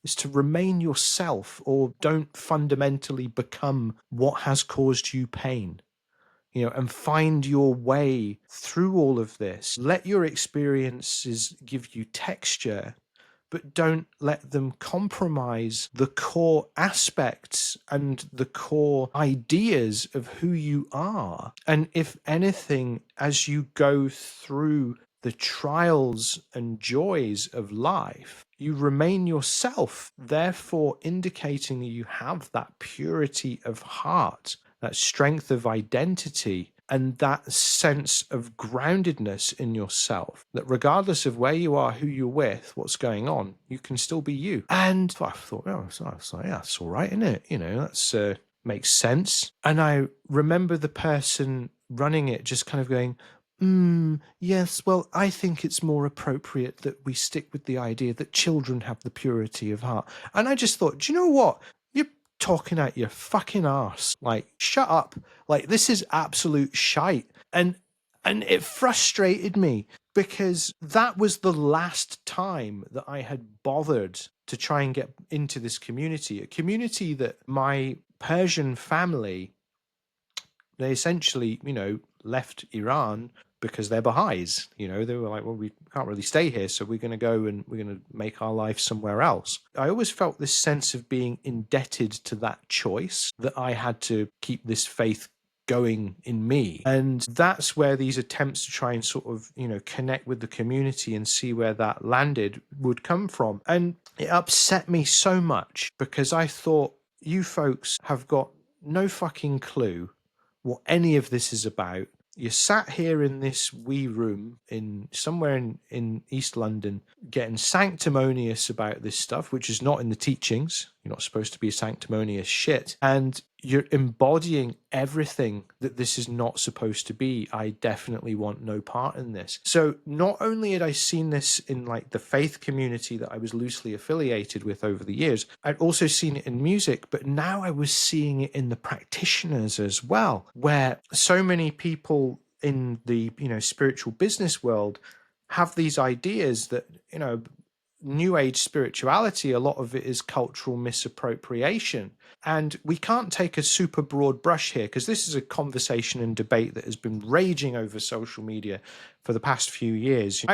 is to remain yourself, or don't fundamentally become what has caused you pain? And find your way through all of this. Let your experiences give you texture, but don't let them compromise the core aspects and the core ideas of who you are. And if anything, as you go through the trials and joys of life, you remain yourself, therefore indicating that you have that purity of heart, that strength of identity, and that sense of groundedness in yourself, that regardless of where you are, who you're with, what's going on, you can still be you. And I thought, oh, so yeah, that's all right, isn't it? That's makes sense. And I remember the person running it just kind of going, yes, well, I think it's more appropriate that we stick with the idea that children have the purity of heart. And I just thought, do you know what? You're talking out your fucking arse. Like, shut up. Like, this is absolute shite. And it frustrated me because that was the last time that I had bothered to try and get into this community, a community that my Persian family, they essentially, left Iran because they're Baha'is. They were like, well, we can't really stay here, so we're going to go and we're going to make our life somewhere else. I always felt this sense of being indebted to that choice, that I had to keep this faith going in me. And that's where these attempts to try and sort of, connect with the community and see where that landed would come from. And it upset me so much because I thought, you folks have got no fucking clue what any of this is about. You're sat here in this wee room in somewhere in East London getting sanctimonious about this stuff, which is not in the teachings. You're not supposed to be sanctimonious shit. And you're embodying everything that this is not supposed to be. I definitely want no part in this. So not only had I seen this in like the faith community that I was loosely affiliated with over the years, I'd also seen it in music, but now I was seeing it in the practitioners as well, where so many people in the, spiritual business world have these ideas that, New Age spirituality, a lot of it is cultural misappropriation. And we can't take a super broad brush here because this is a conversation and debate that has been raging over social media for the past few years.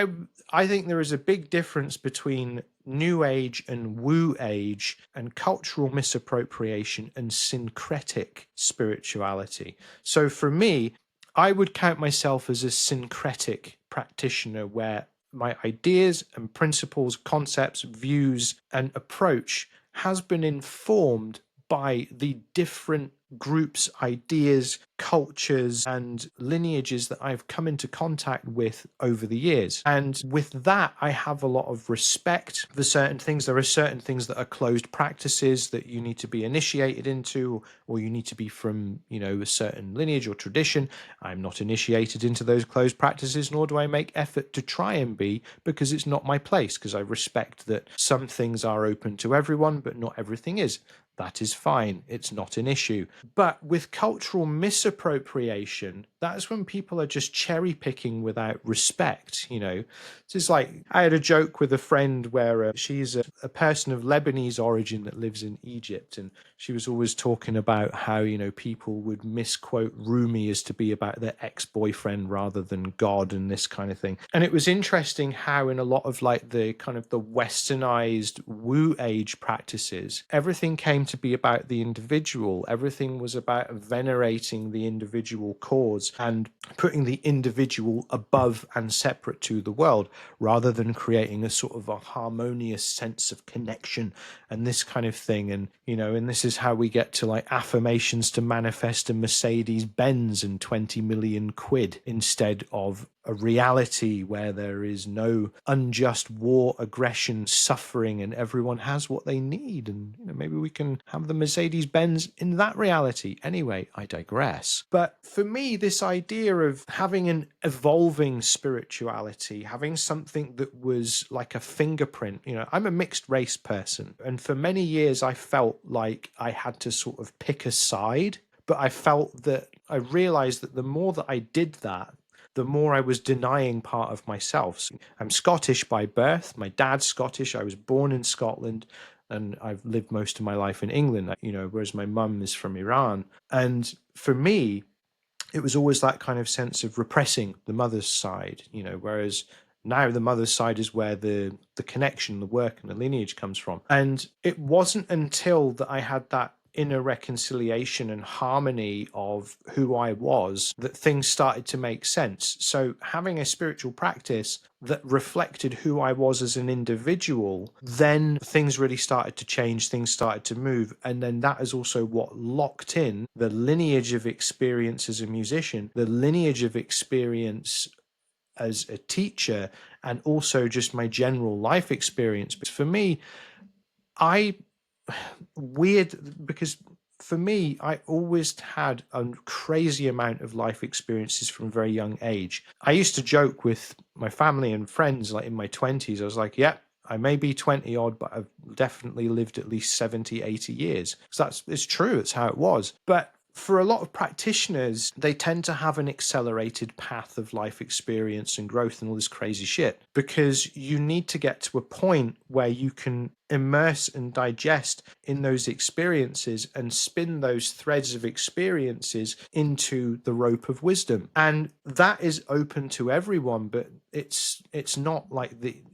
I think there is a big difference between New Age and Woo Age and cultural misappropriation and syncretic spirituality. So for me, I would count myself as a syncretic practitioner where my ideas and principles, concepts, views, and approach has been informed by the different groups, ideas, cultures, and lineages that I've come into contact with over the years. And with that, I have a lot of respect for certain things. There are certain things that are closed practices that you need to be initiated into, or you need to be from, a certain lineage or tradition. I'm not initiated into those closed practices, nor do I make effort to try and be, because it's not my place, because I respect that some things are open to everyone, but not everything is. That is fine. It's not an issue. But with cultural misappropriation, that's when people are just cherry picking without respect. It's just like I had a joke with a friend where she's a person of Lebanese origin that lives in Egypt. And she was always talking about how, people would misquote Rumi as to be about their ex-boyfriend rather than God and this kind of thing. And it was interesting how in a lot of like the kind of the westernized Woo Age practices, everything came to be about the individual. Everything was about venerating the individual cause and putting the individual above and separate to the world, rather than creating a sort of a harmonious sense of connection and this kind of thing. And, and this is how we get to like affirmations to manifest a Mercedes Benz and 20 million quid instead of a reality where there is no unjust war, aggression, suffering, and everyone has what they need. And maybe we can have the Mercedes Benz in that reality. Anyway, I digress. But for me, this idea of having an evolving spirituality, having something that was like a fingerprint, I'm a mixed race person. And for many years, I felt like I had to sort of pick a side. But I realized that the more that I did that, the more I was denying part of myself. So I'm Scottish by birth. My dad's Scottish. I was born in Scotland and I've lived most of my life in England, whereas my mum is from Iran. And for me, it was always that kind of sense of repressing the mother's side, whereas now the mother's side is where the connection, the work and the lineage comes from. And it wasn't until that I had that inner reconciliation and harmony of who I was that things started to make sense. So having a spiritual practice that reflected who I was as an individual, then things really started to change, things started to move. And then that is also what locked in the lineage of experience as a musician, the lineage of experience as a teacher, and also just my general life experience. Because for me, because for me, I always had a crazy amount of life experiences from a very young age. I used to joke with my family and friends, like in my 20s, I was like, yeah, I may be 20 odd, but I've definitely lived at least 70, 80 years. So it's true, it's how it was. But for a lot of practitioners, they tend to have an accelerated path of life experience and growth and all this crazy shit, because you need to get to a point where you can immerse and digest in those experiences and spin those threads of experiences into the rope of wisdom. And that is open to everyone, but it's not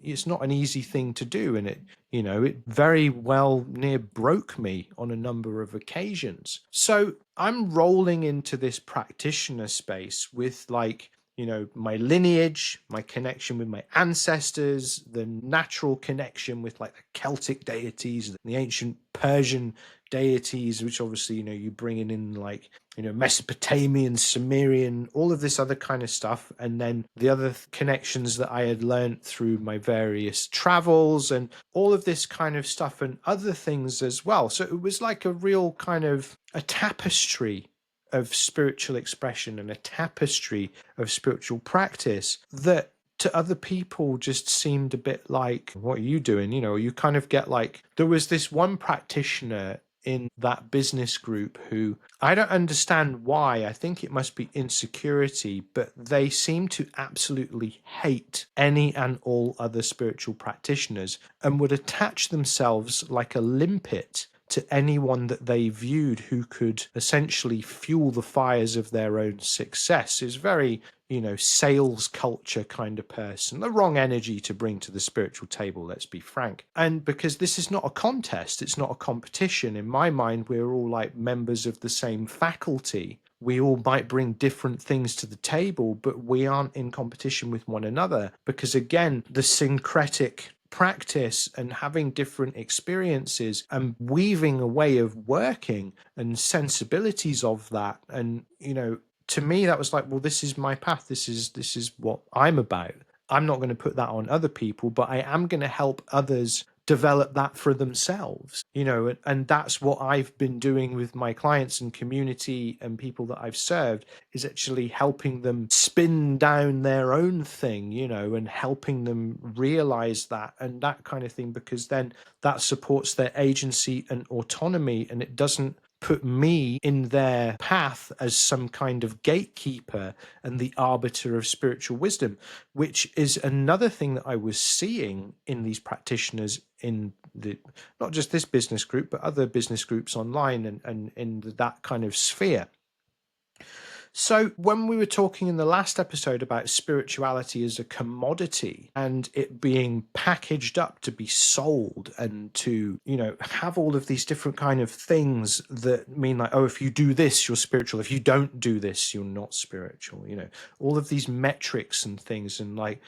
it's not an easy thing to do. And it very well near broke me on a number of occasions. So I'm rolling into this practitioner space with my lineage, my connection with my ancestors, the natural connection with like the Celtic deities, the ancient Persian deities, which obviously, you bring in like, Mesopotamian, Sumerian, all of this other kind of stuff. And then the other connections that I had learned through my various travels and all of this kind of stuff and other things as well. So it was like a real kind of a tapestry of spiritual expression and a tapestry of spiritual practice that to other people just seemed a bit like, what are you doing? You kind of get like, there was this one practitioner in that business group who, I don't understand why, I think it must be insecurity, but they seem to absolutely hate any and all other spiritual practitioners and would attach themselves like a limpet to anyone that they viewed who could essentially fuel the fires of their own success. Is very, sales culture kind of person, the wrong energy to bring to the spiritual table, let's be frank. And because this is not a contest, it's not a competition. In my mind, we're all like members of the same faculty. We all might bring different things to the table, but we aren't in competition with one another, because again, the syncretic practice and having different experiences and weaving a way of working and sensibilities of that. And to me that was like, well, this is my path, this is what I'm about. I'm not going to put that on other people, but I am going to help others develop that for themselves, and that's what I've been doing with my clients and community and people that I've served, is actually helping them spin down their own thing, and helping them realize that and that kind of thing, because then that supports their agency and autonomy, and it doesn't put me in their path as some kind of gatekeeper and the arbiter of spiritual wisdom, which is another thing that I was seeing in these practitioners in the, not just this business group, but other business groups online and in that kind of sphere. So, when we were talking in the last episode about spirituality as a commodity and it being packaged up to be sold and to, have all of these different kind of things that mean like, oh, if you do this, you're spiritual. If you don't do this, you're not spiritual. All of these metrics and things, and like,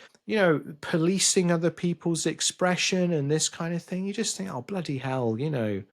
policing other people's expression and this kind of thing. You just think, oh, bloody hell,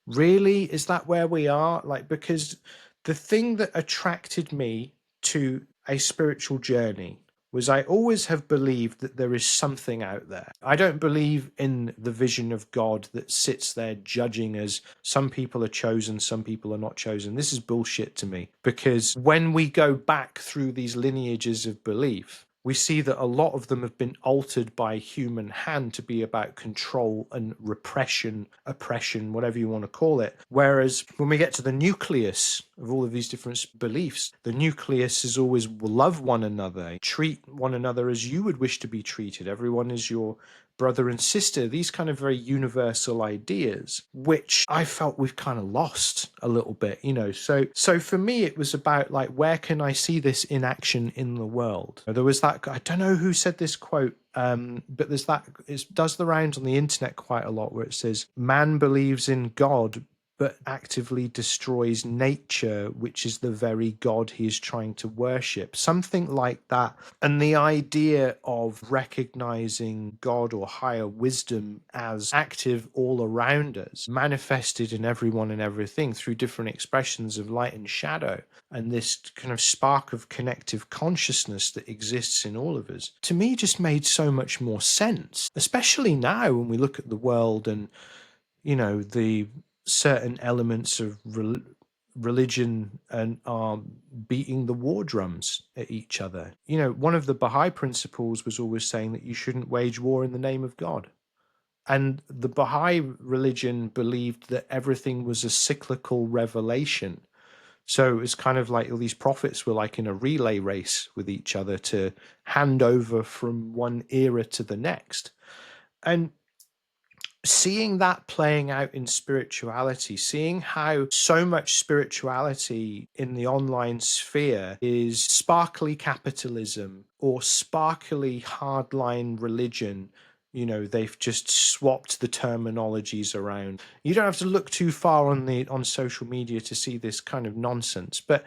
really? Is that where we are? Like, because the thing that attracted me to a spiritual journey was I always have believed that there is something out there. I don't believe in the vision of God that sits there judging us. Some people are chosen, some people are not chosen. This is bullshit to me, because when we go back through these lineages of belief, we see that a lot of them have been altered by human hand to be about control and repression, oppression, whatever you want to call it. Whereas when we get to the nucleus of all of these different beliefs, the nucleus is always love one another, treat one another as you would wish to be treated. Everyone is your brother and sister, these kind of very universal ideas, which I felt we've kind of lost a little bit, So for me, it was about like, where can I see this in action in the world? There was that, I don't know who said this quote, but there's that, it does the rounds on the internet quite a lot, where it says, man believes in God, but actively destroys nature, which is the very God he is trying to worship. Something like that. And the idea of recognizing God or higher wisdom as active all around us, manifested in everyone and everything through different expressions of light and shadow, and this kind of spark of connective consciousness that exists in all of us, to me just made so much more sense, especially now when we look at the world and the certain elements of religion and are beating the war drums at each other. One of the Baha'i principles was always saying that you shouldn't wage war in the name of God. And the Baha'i religion believed that everything was a cyclical revelation. So it's kind of like all these prophets were like in a relay race with each other to hand over from one era to the next. And seeing that playing out in spirituality, seeing how so much spirituality in the online sphere is sparkly capitalism or sparkly hardline religion. They've just swapped the terminologies around. You don't have to look too far on social media to see this kind of nonsense, but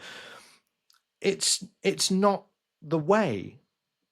it's not the way,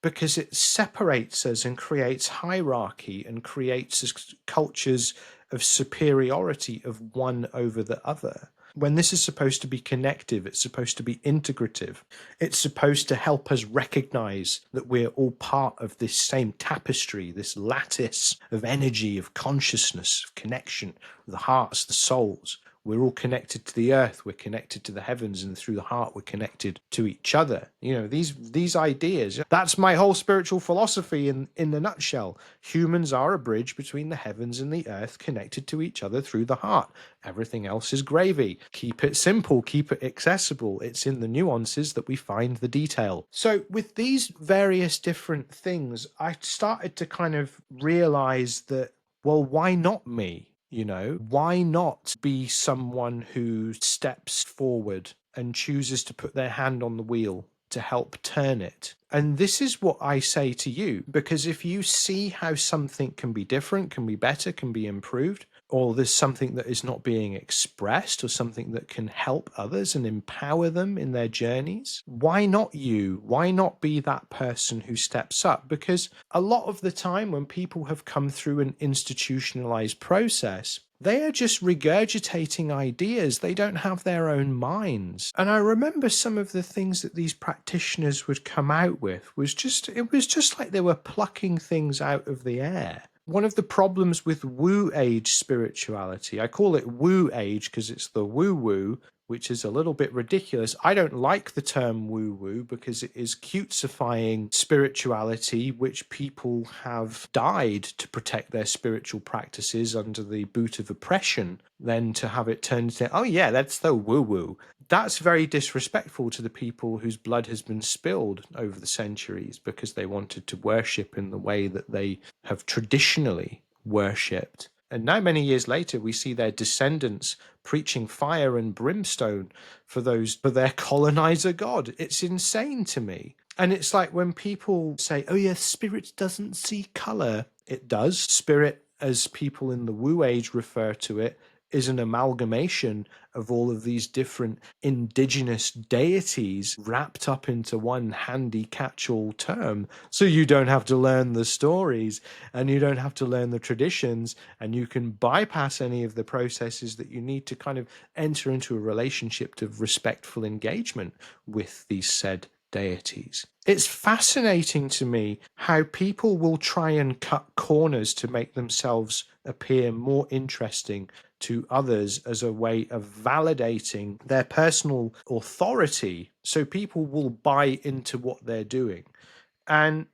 because it separates us and creates hierarchy and creates cultures of superiority of one over the other. When this is supposed to be connective, it's supposed to be integrative. It's supposed to help us recognize that we're all part of this same tapestry, this lattice of energy, of consciousness, of connection, the hearts, the souls. We're all connected to the earth, we're connected to the heavens, and through the heart we're connected to each other. These ideas, that's my whole spiritual philosophy in the nutshell. Humans are a bridge between the heavens and the earth, connected to each other through the heart. Everything else is gravy. Keep it simple, keep it accessible. It's in the nuances that we find the detail. So with these various different things, I started to kind of realize that, well, why not me? Why not be someone who steps forward and chooses to put their hand on the wheel to help turn it? And this is what I say to you, because if you see how something can be different, can be better, can be improved, or there's something that is not being expressed, or something that can help others and empower them in their journeys, why not you? Why not be that person who steps up? Because a lot of the time when people have come through an institutionalized process, they are just regurgitating ideas. They don't have their own minds. And I remember some of the things that these practitioners would come out with it was just like they were plucking things out of the air. One of the problems with Woo Age spirituality, I call it Woo Age because it's the woo-woo, which is a little bit ridiculous. I don't like the term woo-woo because it is cutesifying spirituality, which people have died to protect their spiritual practices under the boot of oppression, then to have it turned into, oh yeah, that's the woo-woo. That's very disrespectful to the people whose blood has been spilled over the centuries because they wanted to worship in the way that they have traditionally worshipped. And now, many years later, we see their descendants preaching fire and brimstone for their colonizer god. It's insane to me. And it's like when people say, oh, yeah, spirit doesn't see color. It does. Spirit, as people in the Wu Age refer to it, is an amalgamation of all of these different indigenous deities wrapped up into one handy catch-all term. So you don't have to learn the stories and you don't have to learn the traditions, and you can bypass any of the processes that you need to kind of enter into a relationship of respectful engagement with these said deities. It's fascinating to me how people will try and cut corners to make themselves appear more interesting to others as a way of validating their personal authority, so people will buy into what they're doing. And,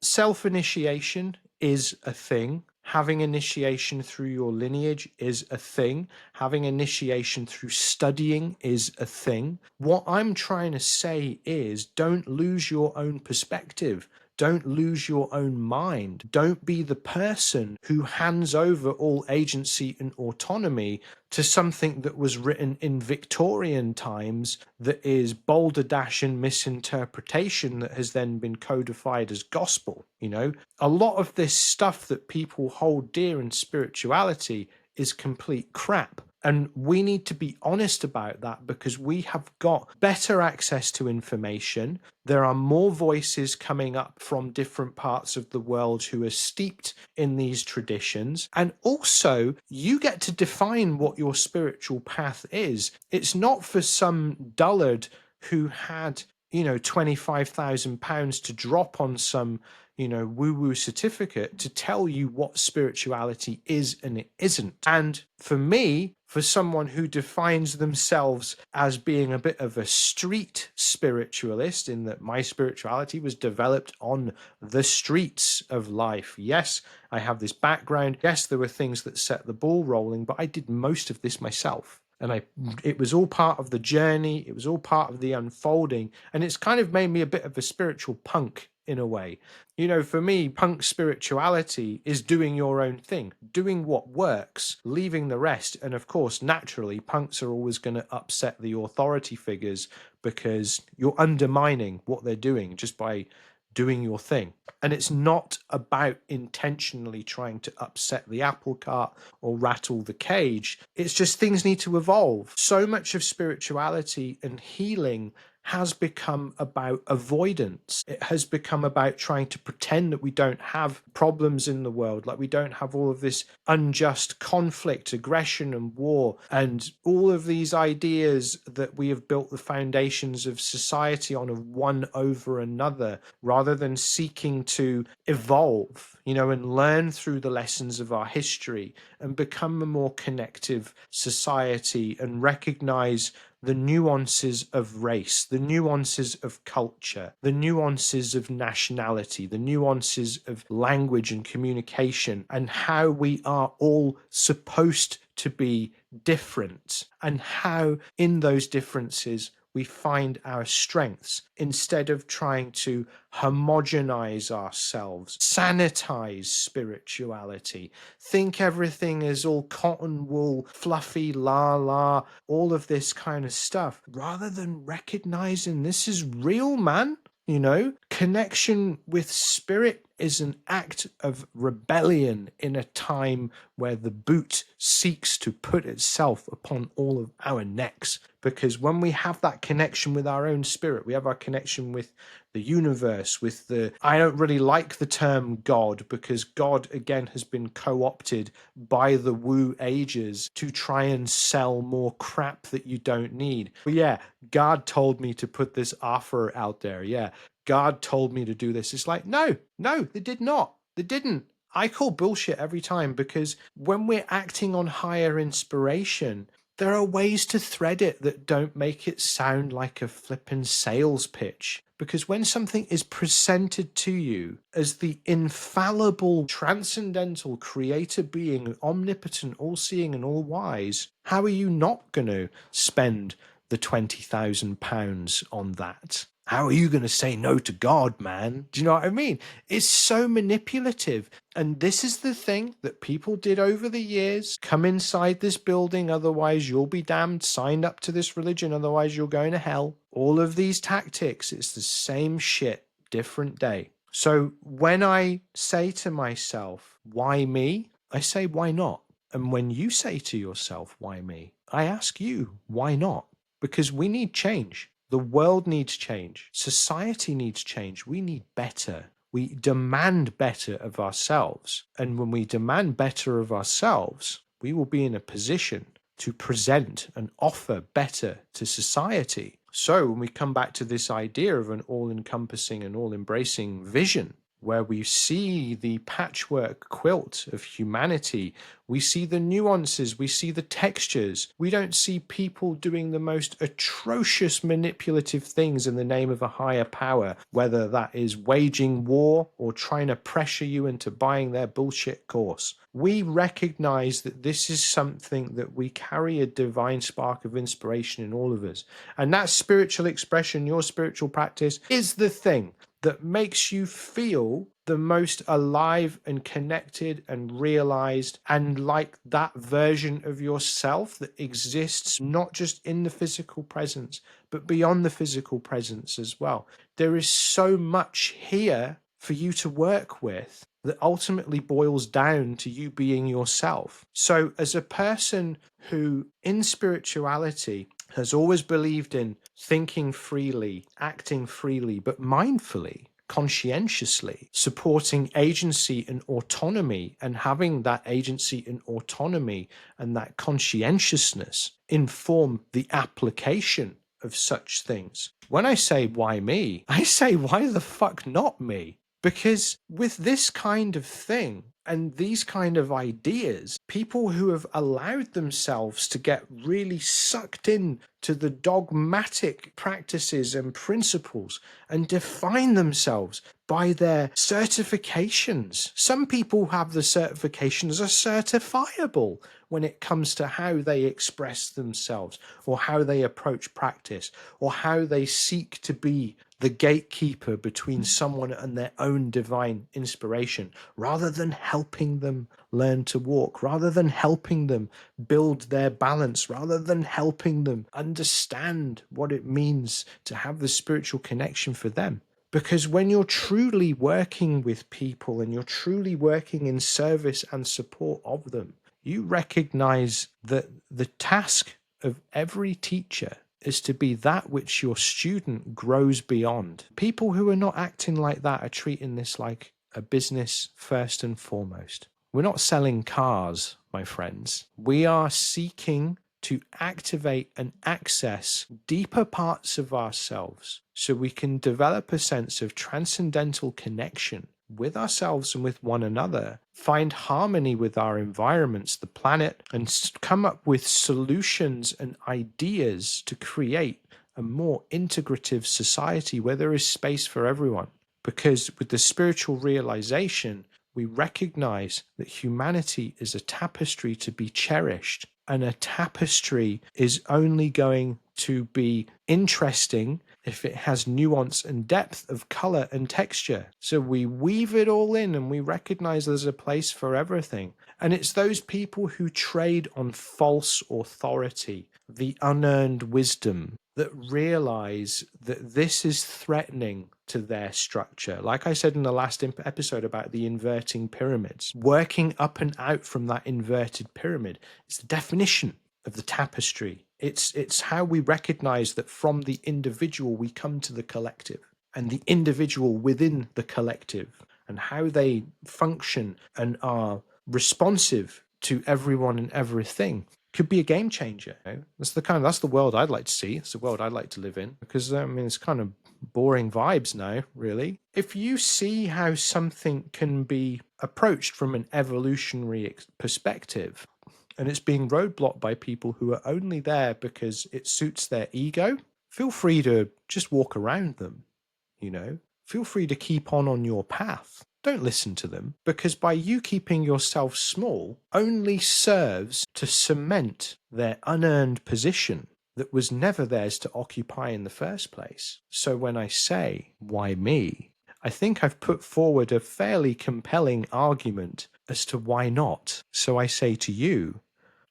self initiation is a thing. Having initiation through your lineage is a thing. Having initiation through studying is a thing. What I'm trying to say is don't lose your own perspective. Don't lose your own mind. Don't be the person who hands over all agency and autonomy to something that was written in Victorian times that is balderdash and misinterpretation that has then been codified as gospel. A lot of this stuff that people hold dear in spirituality is complete crap. And we need to be honest about that, because we have got better access to information. There are more voices coming up from different parts of the world who are steeped in these traditions. And also, you get to define what your spiritual path is. It's not for some dullard who had, £25,000 to drop on some woo-woo certificate to tell you what spirituality is and it isn't. And for me, for someone who defines themselves as being a bit of a street spiritualist, in that my spirituality was developed on the streets of life. Yes, I have this background. Yes, there were things that set the ball rolling, but I did most of this myself. And it was all part of the journey. It was all part of the unfolding. And it's kind of made me a bit of a spiritual punk in a way. For me, punk spirituality is doing your own thing, doing what works, leaving the rest. And of course, naturally, punks are always going to upset the authority figures, because you're undermining what they're doing just by doing your thing. And it's not about intentionally trying to upset the apple cart or rattle the cage. It's just things need to evolve. So much of spirituality and healing has become about avoidance. It has become about trying to pretend that we don't have problems in the world, like we don't have all of this unjust conflict, aggression, and war, and all of these ideas that we have built the foundations of society on, of one over another, rather than seeking to evolve, and learn through the lessons of our history and become a more connective society and recognize the nuances of race, the nuances of culture, the nuances of nationality, the nuances of language and communication, and how we are all supposed to be different, and how in those differences we find our strengths, instead of trying to homogenize ourselves, sanitize spirituality, think everything is all cotton wool, fluffy, la la, all of this kind of stuff, rather than recognizing this is real, man. Connection with spirit is an act of rebellion in a time where the boot seeks to put itself upon all of our necks. Because when we have that connection with our own spirit, we have our connection with the universe, with I don't really like the term God, because God, again, has been co-opted by the Wu ages to try and sell more crap that you don't need. But yeah, God told me to put this offer out there. Yeah, God told me to do this. It's like, no, they did not. They didn't. I call bullshit every time, because when we're acting on higher inspiration, there are ways to thread it that don't make it sound like a flippin' sales pitch. Because when something is presented to you as the infallible, transcendental creator being, omnipotent, all-seeing and all-wise, how are you not going to spend the £20,000 on that? How are you going to say no to God, man? Do you know what I mean? It's so manipulative. And this is the thing that people did over the years. Come inside this building, otherwise you'll be damned. Sign up to this religion, otherwise you're going to hell. All of these tactics, it's the same shit, different day. So when I say to myself, why me? I say, why not? And when you say to yourself, why me? I ask you, why not? Because we need change. The world needs change. Society needs change. We need better. We demand better of ourselves. And when we demand better of ourselves, we will be in a position to present and offer better to society. So when we come back to this idea of an all-encompassing and all-embracing vision, where we see the patchwork quilt of humanity, we see the nuances, we see the textures. We don't see people doing the most atrocious manipulative things in the name of a higher power, whether that is waging war or trying to pressure you into buying their bullshit course. We recognize that this is something that we carry a divine spark of inspiration in all of us. And that spiritual expression, your spiritual practice, is the thing that makes you feel the most alive and connected and realized and like that version of yourself that exists not just in the physical presence, but beyond the physical presence as well. There is so much here for you to work with that ultimately boils down to you being yourself. So as a person who in spirituality has always believed in thinking freely, acting freely, but mindfully, conscientiously, supporting agency and autonomy, and having that agency and autonomy and that conscientiousness inform the application of such things. When I say why me, I say why the fuck not me? Because with this kind of thing and these kind of ideas, people who have allowed themselves to get really sucked in to the dogmatic practices and principles and define themselves by their certifications. Some people have the certifications as certifiable when it comes to how they express themselves or how they approach practice or how they seek to be the gatekeeper between someone and their own divine inspiration, rather than helping them learn to walk, rather than helping them build their balance, rather than helping them understand what it means to have the spiritual connection for them. Because when you're truly working with people and you're truly working in service and support of them, you recognize that the task of every teacher is to be that which your student grows beyond. People who are not acting like that are treating this like a business first and foremost. We're not selling cars, my friends. We are seeking to activate and access deeper parts of ourselves so we can develop a sense of transcendental connection with ourselves and with one another, find harmony with our environments, the planet, and come up with solutions and ideas to create a more integrative society where there is space for everyone. Because with the spiritual realization, we recognize that humanity is a tapestry to be cherished, and a tapestry is only going to be interesting if it has nuance and depth of color and texture. So we weave it all in and we recognize there's a place for everything. And it's those people who trade on false authority, the unearned wisdom, that realize that this is threatening to their structure. Like I said in the last episode about the inverting pyramids, working up and out from that inverted pyramid is the definition of the tapestry. It's how we recognize that from the individual we come to the collective, and the individual within the collective, and how they function and are responsive to everyone and everything could be a game changer. That's the world I'd like to see. It's the world I'd like to live in, because I mean it's kind of boring vibes now, really. If you see how something can be approached from an evolutionary perspective, and it's being roadblocked by people who are only there because it suits their ego, feel free to just walk around them, Feel free to keep on your path. Don't listen to them, because by you keeping yourself small only serves to cement their unearned position that was never theirs to occupy in the first place. So when I say, why me? I think I've put forward a fairly compelling argument as to why not. So I say to you,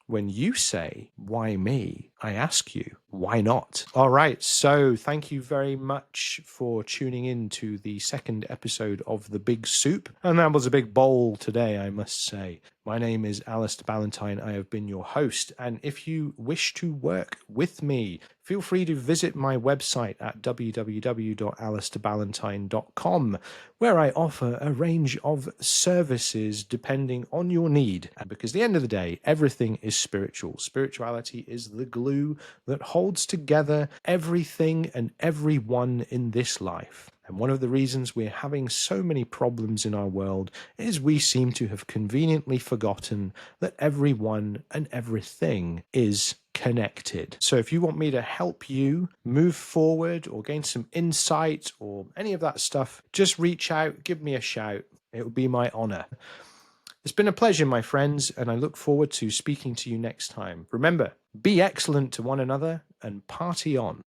when you say, why me? I ask you, why not? All right. So thank you very much for tuning in to the second episode of The Big Soup. And that was a big bowl today, I must say. My name is Alistair Ballantyne. I have been your host. And if you wish to work with me, feel free to visit my website at www.alistairballantyne.com, where I offer a range of services depending on your need. And because at the end of the day, everything is spiritual. Spirituality is the glue that holds together everything and everyone in this life. And one of the reasons we're having so many problems in our world is we seem to have conveniently forgotten that everyone and everything is connected. So if you want me to help you move forward or gain some insight or any of that stuff, just reach out, give me a shout. It would be my honor. It's been a pleasure, my friends, and I look forward to speaking to you next time. Remember, be excellent to one another and party on.